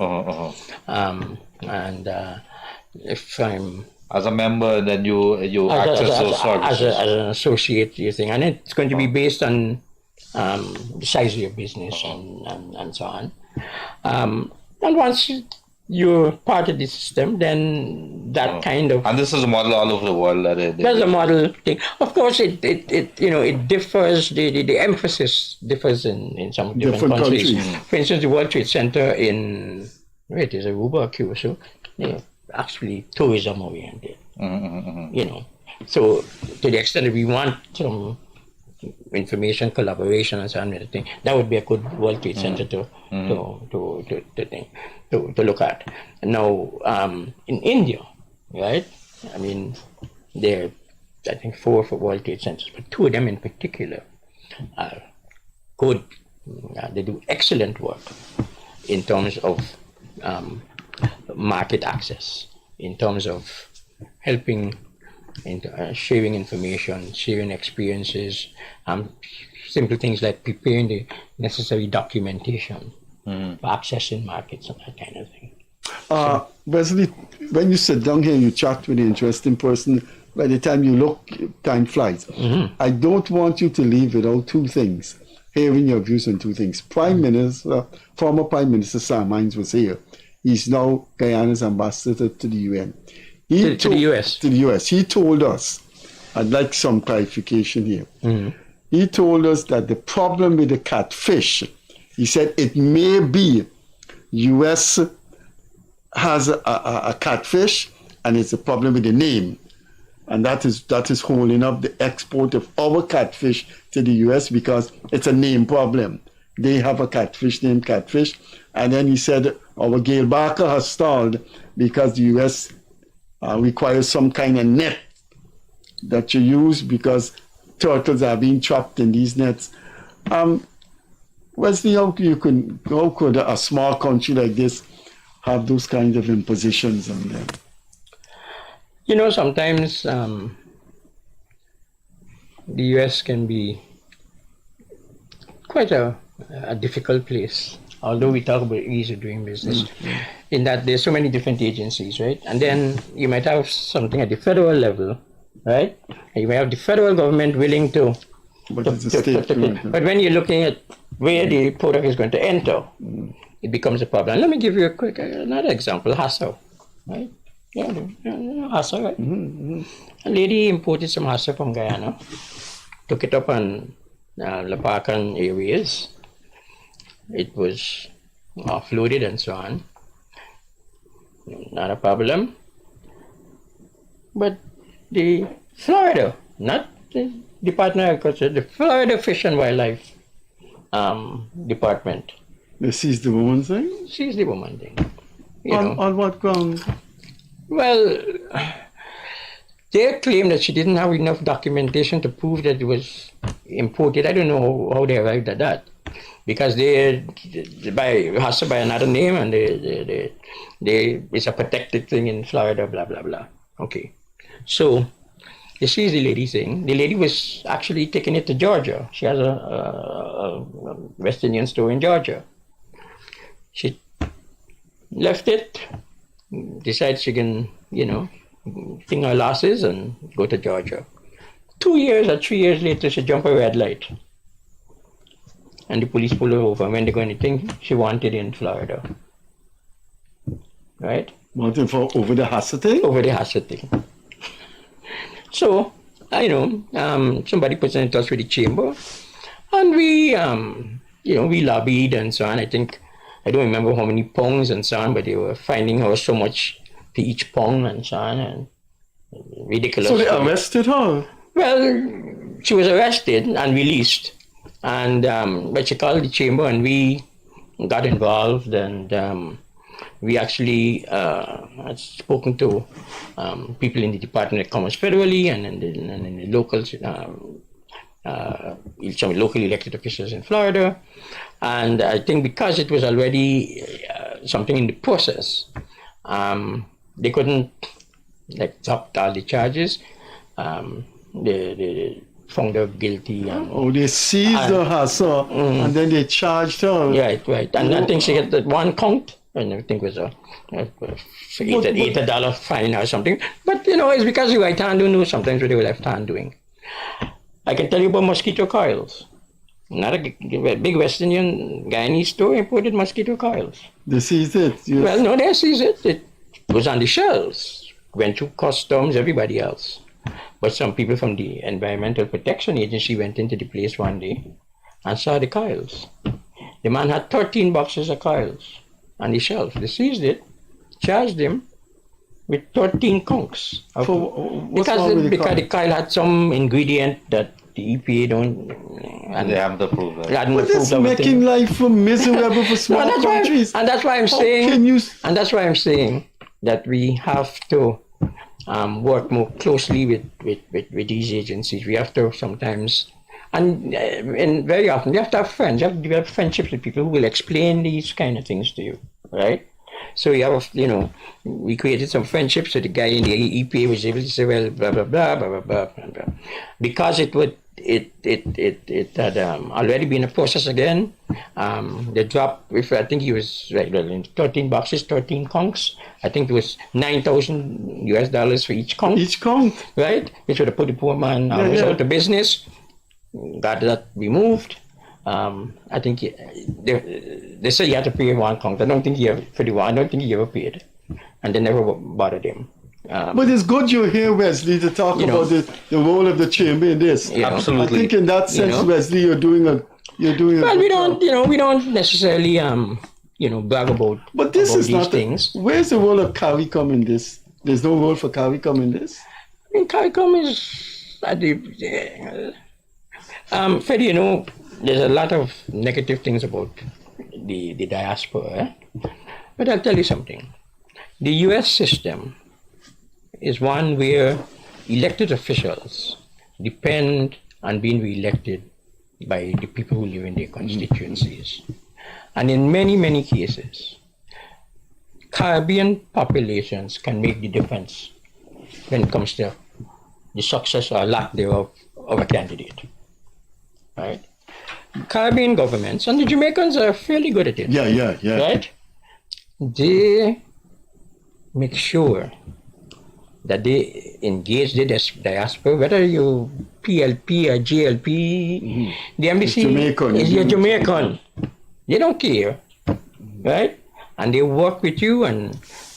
If I'm as a member, then you access those services. As an associate, you think, and it's going to be based on the size of your business and so on. And once you're part of the system, then that kind of... And this is a model all over the world. There's a model thing. Of course, it differs, the emphasis differs in some different countries. For instance, the World Trade Center in, wait, is Aruba or Curacao? Actually tourism oriented. So to the extent that we want some information collaboration and so on, that would be a good World Trade Center to look at. Now in India, right? I mean, there are, I think, 4 World Trade Centers, but 2 of them in particular are good. They do excellent work in terms of market access, in terms of helping, sharing information, sharing experiences, simple things like preparing the necessary documentation for accessing markets and that kind of thing. Wesley, when you sit down here and you chat with an interesting person, by the time you look, time flies. I don't want you to leave without 2 things, hearing your views on 2 things. Former Prime Minister Sam Hines was here. He's now Guyana's ambassador to the UN. To the US. To the US. He told us, I'd like some clarification here. He told us that the problem with the catfish, he said it may be US has a catfish and it's a problem with the name. And that is holding up the export of our catfish to the US because it's a name problem. They have a catfish named Catfish. And then he said our Gail Barker has stalled because the US requires some kind of net that you use because turtles are being trapped in these nets. Wesley, how could a small country like this have those kinds of impositions on them? You know, sometimes the US can be quite a difficult place, although we talk about ease of doing business, in that there's so many different agencies, right? And then you might have something at the federal level, right? And you may have the federal government willing to... But when you're looking at where the product is going to enter, it becomes a problem. Let me give you another example, Hassa, right? Yeah, Hassa, right? A lady imported some Hassa from Guyana, took it up on Lapacan areas. It was offloaded and so on. Not a problem. But the Florida, not the Department of Agriculture, the Florida Fish and Wildlife Department. They seized the woman thing? Seized the woman thing. On what ground? Well, they claim that she didn't have enough documentation to prove that it was imported. I don't know how they arrived at that. Because they buy Hassa by another name and it's a protected thing in Florida, blah, blah, blah. Okay. So, they seized the lady thing. The lady was actually taking it to Georgia. She has a West Indian store in Georgia. She left it, decided she can, think her losses and go to Georgia. 2 years or 3 years later, she jumped a red light. And the police pulled her over. When they go anything she wanted in Florida. Right? Wanted for over the Hassa thing? Over the Hassa thing. So, somebody puts in touch with the chamber. And we, we lobbied and so on. I don't remember how many pongs and so on, but they were finding her so much to each pong and so on. And ridiculous. So they arrested her? Well, she was arrested and released. And but she called the chamber and we got involved and we actually had spoken to people in the Department of Commerce federally and in the local, some local elected officials in Florida. And I think because it was already something in the process, they couldn't drop all the charges. They found her guilty. They seized her Hassa and then they charged her. Right. And I think she got that 1 count, and I think it was a $8 fine or something. But it's because the right hand don't know sometimes what the left hand doing. I can tell you about mosquito coils. Not a big West Indian Guyanese store imported mosquito coils. They seized it. Yes. Well, no, they seized it. It was on the shelves. Went through customs, everybody else. But some people from the Environmental Protection Agency went into the place one day and saw the coils. The man had 13 boxes of coils on the shelf. They seized it, charged him with 13 conchs. Because the coil had some ingredient that the EPA don't... And they haven't approved that. But it's making life miserable for small countries. And that's why I'm saying... And that's why I'm saying that we have to work more closely with these agencies. We have to sometimes... And very often, you have to have friends. You have to develop friendships with people who will explain these kind of things to you, right? So you have, we created some friendships with the guy in the EPA was able to say, well, blah, blah, blah, blah, blah, blah, blah, blah. Because it had already been a process again. The drop, I think he was, right, well, in 13 boxes, 13 conchs. I think it was $9,000 for each conch. Each conch. Right? Which would have put the poor man out of business. Got that removed. I think they say you had to pay one conch. I don't think he ever paid, and they never bothered him. But it's good you're here, Wesley, to talk about the role of the chamber in this. Absolutely. I think in that sense, Wesley, you're doing a. Well, we don't necessarily brag about. But this is these not things. Where's the role of CARICOM in this? There's no role for CARICOM in this. I mean, CARICOM is at the. Freddie, there's a lot of negative things about the diaspora, but I'll tell you something. The U.S. system is one where elected officials depend on being re-elected by the people who live in their constituencies. And in many, many cases, Caribbean populations can make the difference when it comes to the success or lack thereof of a candidate. Right? Caribbean governments, and the Jamaicans are fairly good at it. Yeah. Right? They make sure that they engage the diaspora, whether you PLP or GLP, the embassy is your Jamaican. They don't care, right? And they work with you and,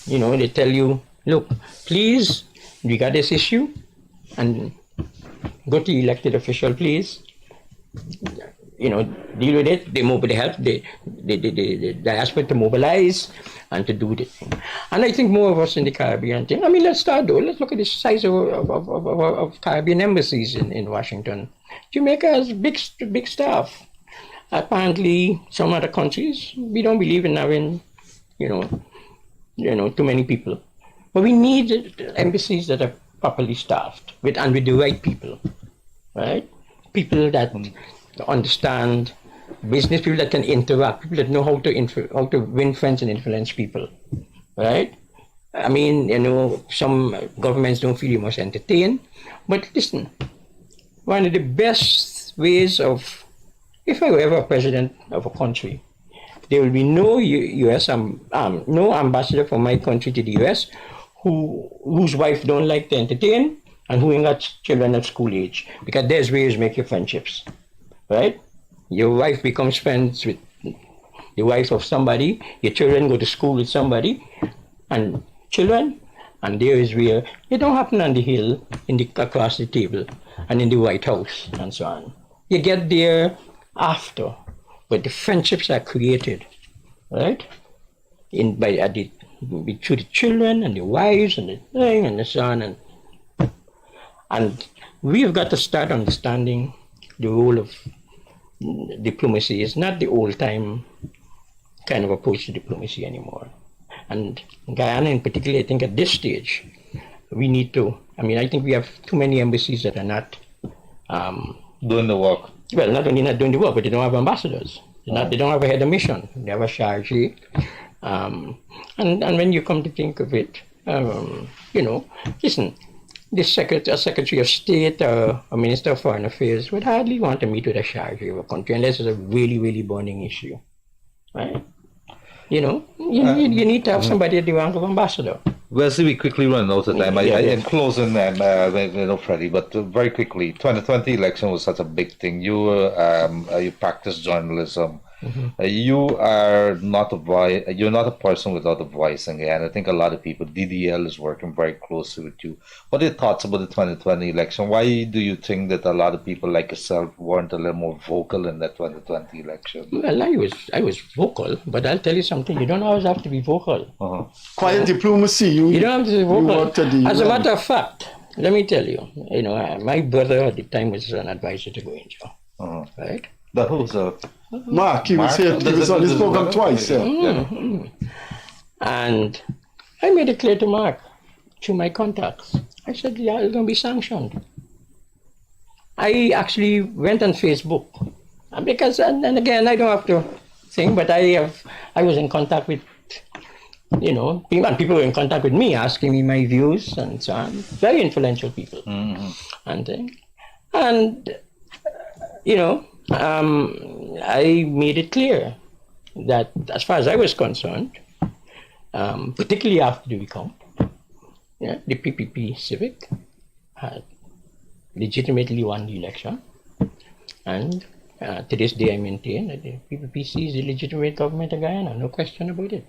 they tell you, look, please, we got this issue, and go to the elected official, please. Deal with it. They help the diaspora to mobilize and to do the thing. And I think more of us in the Caribbean thing. I mean, let's start though. Let's look at the size of Caribbean embassies in Washington. Jamaica has big staff. Apparently, some other countries, we don't believe in having, too many people. But we need embassies that are properly staffed with the right people, right? People that understand business, people that can interact, people that know how to win friends and influence people, right? I mean, some governments don't feel you must entertain, but listen, one of the best ways of, if I were ever president of a country, there will be no no ambassador from my country to the US whose wife don't like to entertain and who ain't got children at school age, because there's ways to make your friendships, right? Your wife becomes friends with the wife of somebody, your children go to school with somebody, and children, and there is where it don't happen on the hill, across the table, and in the White House, and so on. You get there after, but the friendships are created, right? Through the children and the wives and the thing and the son, and we've got to start understanding the role of diplomacy. It's not the old-time kind of approach to diplomacy anymore. And Guyana in particular, I think at this stage, we need to, I think we have too many embassies that are not doing the work. Well, not only not doing the work, but they don't have ambassadors. They don't have a head of mission. They have a charge. And when you come to think of it, listen, a Secretary of State or a Minister of Foreign Affairs would hardly want to meet with a charge of a country unless it's a really, really burning issue, right? You need to have somebody at the rank of ambassador. Wesley, we quickly run out of time. Yeah. In closing, Freddie, but very quickly, 2020 election was such a big thing. You practice journalism. You are not you're not a person without a voice in Guyana. I think a lot of people, DDL is working very closely with you. What are your thoughts about the 2020 election? Why do you think that a lot of people like yourself weren't a little more vocal in that 2020 election? Well, I was vocal, but I'll tell you something. You don't always have to be vocal. Quiet diplomacy. You don't have to be vocal. As a UN. matter of fact, let me tell you. My brother at the time was an advisor to Guyanese, right? But who's Mark, he was here. He was on this program twice. And I made it clear to Mark through my contacts. I said, yeah, it's going to be sanctioned. I actually went on Facebook because, and again, I don't have to think, but I was in contact with, people, and people were in contact with me, asking me my views and so on. Very influential people, I made it clear that as far as I was concerned, particularly after the recount, the PPP Civic had legitimately won the election, and to this day I maintain that the PPPC is the legitimate government of Guyana, no question about it.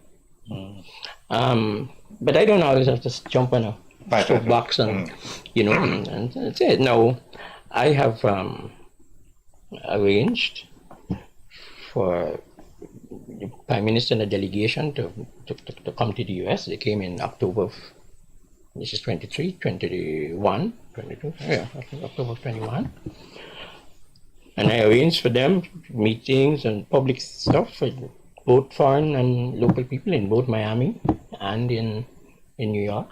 But I don't always have to jump on a soapbox and and that's it. Now I have arranged for the Prime Minister and a delegation to come to the US. They came in October of, this is 23, 21, 22, October 21. And I arranged for them meetings and public stuff with both foreign and local people in both Miami and in New York.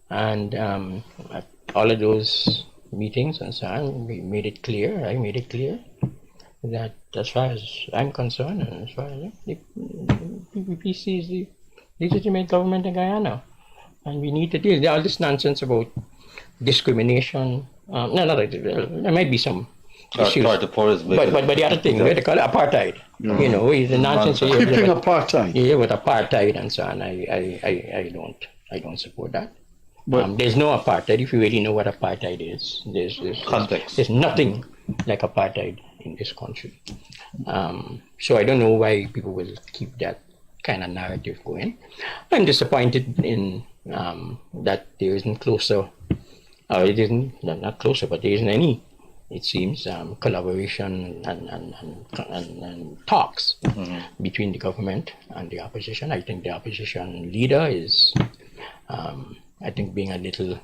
And at all of those meetings and so on, I made it clear that as far as I'm concerned, and as far as the PPPC is the legitimate government of Guyana, and we need to deal with all this nonsense about discrimination. There might be some issues, but the other thing, they call it apartheid. The nonsense. Keeping apartheid. Yeah, with apartheid and so on. I don't support that. There's no apartheid. If you really know what apartheid is, there's nothing like apartheid in this country. So I don't know why people will keep that kind of narrative going. I'm disappointed in that there isn't closer, or it isn't not closer, but there isn't any, it seems, collaboration and talks between the government and the opposition. I think the opposition leader is, being a little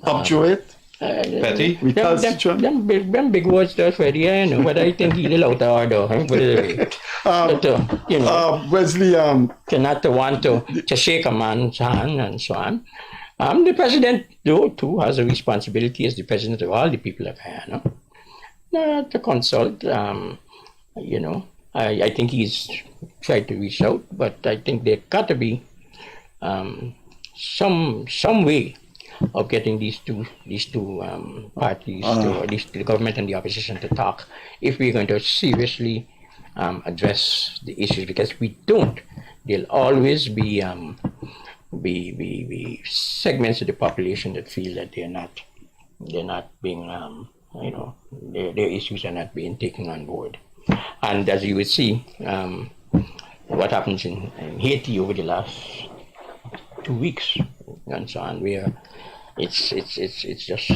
obdurate, petty. Them big words there, Freddie. But I think he's a little out of order. Wesley, not to want to shake a man's hand and so on. The president, though, too, has a responsibility as the president of all the people of Guyana to consult. I think he's tried to reach out, but I think there got to be some way of getting these two parties, or at least the government and the opposition, to talk if we're going to seriously address the issues. Because if we don't, there'll always be segments of the population that feel that they're not being their issues are not being taken on board. And as you would see, what happens in Haiti over the last 2 weeks and so on, where it's just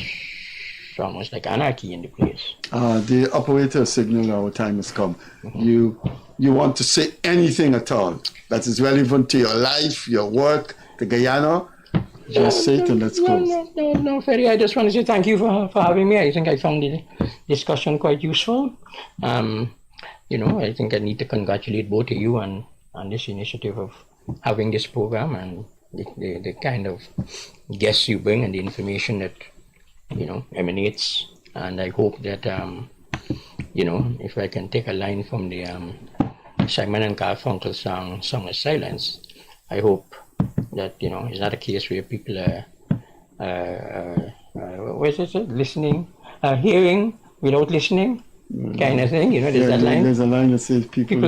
almost like anarchy in the place. The operator signal, our time has come. You want to say anything at all that is relevant to your life, your work, to Guyana? Just say it and let's close. No, Freddie, I just want to say thank you for having me. I think I found the discussion quite useful. I think I need to congratulate both of you on this initiative of having this program and the kind of guests you bring and the information that emanates. And I hope that if I can take a line from the Simon and Garfunkel song of Silence, I hope that it's not a case where people are listening, hearing without listening, kind of thing. There's that line. There's a line that says people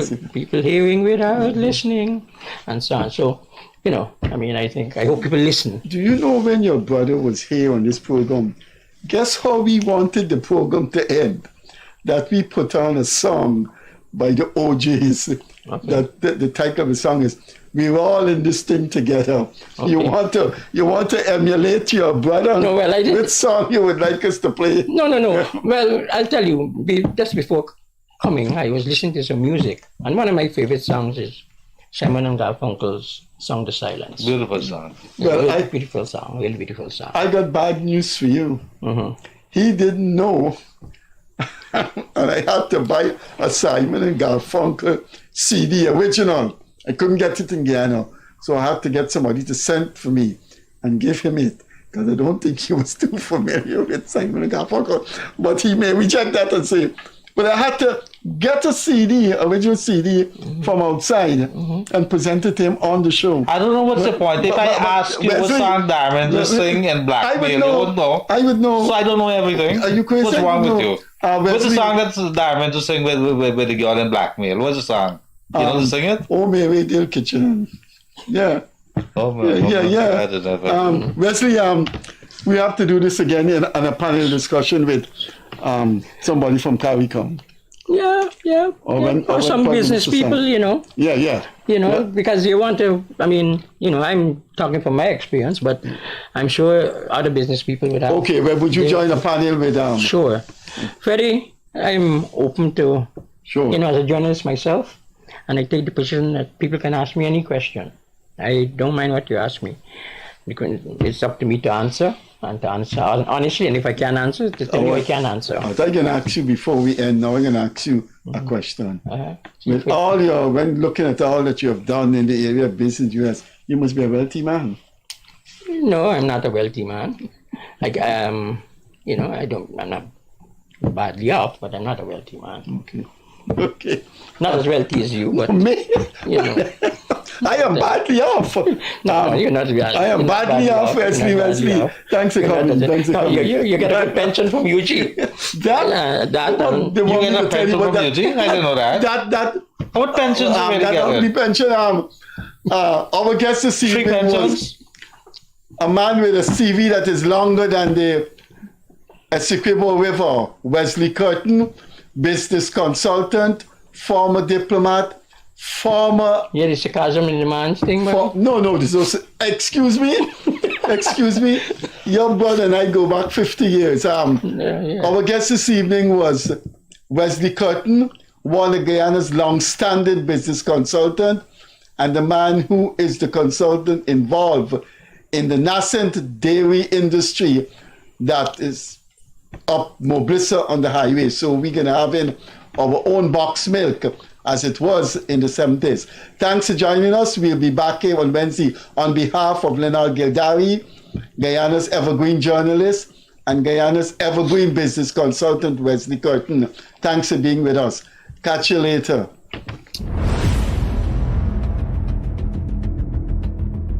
hearing without listening, and so on. So I hope people listen. Do you know when your brother was here on this program, guess how we wanted the program to end? That we put on a song by the OJs. Okay. That the title of the song is "We're All in This Thing Together." Okay. You want to emulate your brother? No, well, I didn't. Which song you would like us to play? No. Well, I'll tell you. Just before coming, I was listening to some music, and one of my favorite songs is Simon and Garfunkel's "Song to Silence." Beautiful song. Well, beautiful song, really beautiful song. I got bad news for you. Mm-hmm. He didn't know, and I had to buy a Simon and Garfunkel CD original. I couldn't get it in Guyana, so I had to get somebody to send for me and give him it, because I don't think he was too familiar with Simon and Garfunkel. But he may reject that and say, but I had to get a CD, original CD, from outside and present it to him on the show. I don't know what's the point. If I ask you what song Diamond to sing in Blackmail, you wouldn't know. I would know. So I don't know everything. Are you crazy? What's wrong with you? What's the Wesley, song that's Diamond to sing with the girl in Blackmail? What's the song? You know to sing it? Oh, Mary Dale Kitchen. Yeah. Oh, man. Yeah. I don't know. Wesley, we have to do this again in a panel discussion with somebody from CARICOM. Yeah. Or some business people, Yeah. Because you want to, I'm talking from my experience, but I'm sure other business people would have. Okay, well, would you join a panel with... Sure. Freddie, I'm open to, as a journalist myself, and I take the position that people can ask me any question. I don't mind what you ask me. Because it's up to me to answer, and to answer honestly, and if I can't answer, to tell you I can't answer. I'm going to ask you before we end now, I'm going to ask you a question. With when looking at all that you have done in the area of business US, you must be a wealthy man. No, I'm not a wealthy man. I'm not badly off, but I'm not a wealthy man. Okay. Not as wealthy as you, but I am badly off. No, you're not. I am badly off, Wesley. Thanks for coming. You get a good pension from UG. You get a pension from UG? I didn't know that. What pensions you really get? That the pension. Our guest this evening was a man with a CV that is longer than the Essequibo River. Wesley Kirton, business consultant, former diplomat, former... Yeah, the sarcasm in the man's thing, man. No, this was... Excuse me? Your brother and I go back 50 years. Our guest this evening was Wesley Kirton, one of Guyana's long-standing business consultant, and the man who is the consultant involved in the nascent dairy industry that is up Moblissa on the highway. So we're going to have in our own box milk, as it was in the 70s. Thanks for joining us. We'll be back here on Wednesday on behalf of Leonard Gildarie, Guyana's evergreen journalist, and Guyana's evergreen business consultant, Wesley Kirton. Thanks for being with us. Catch you later.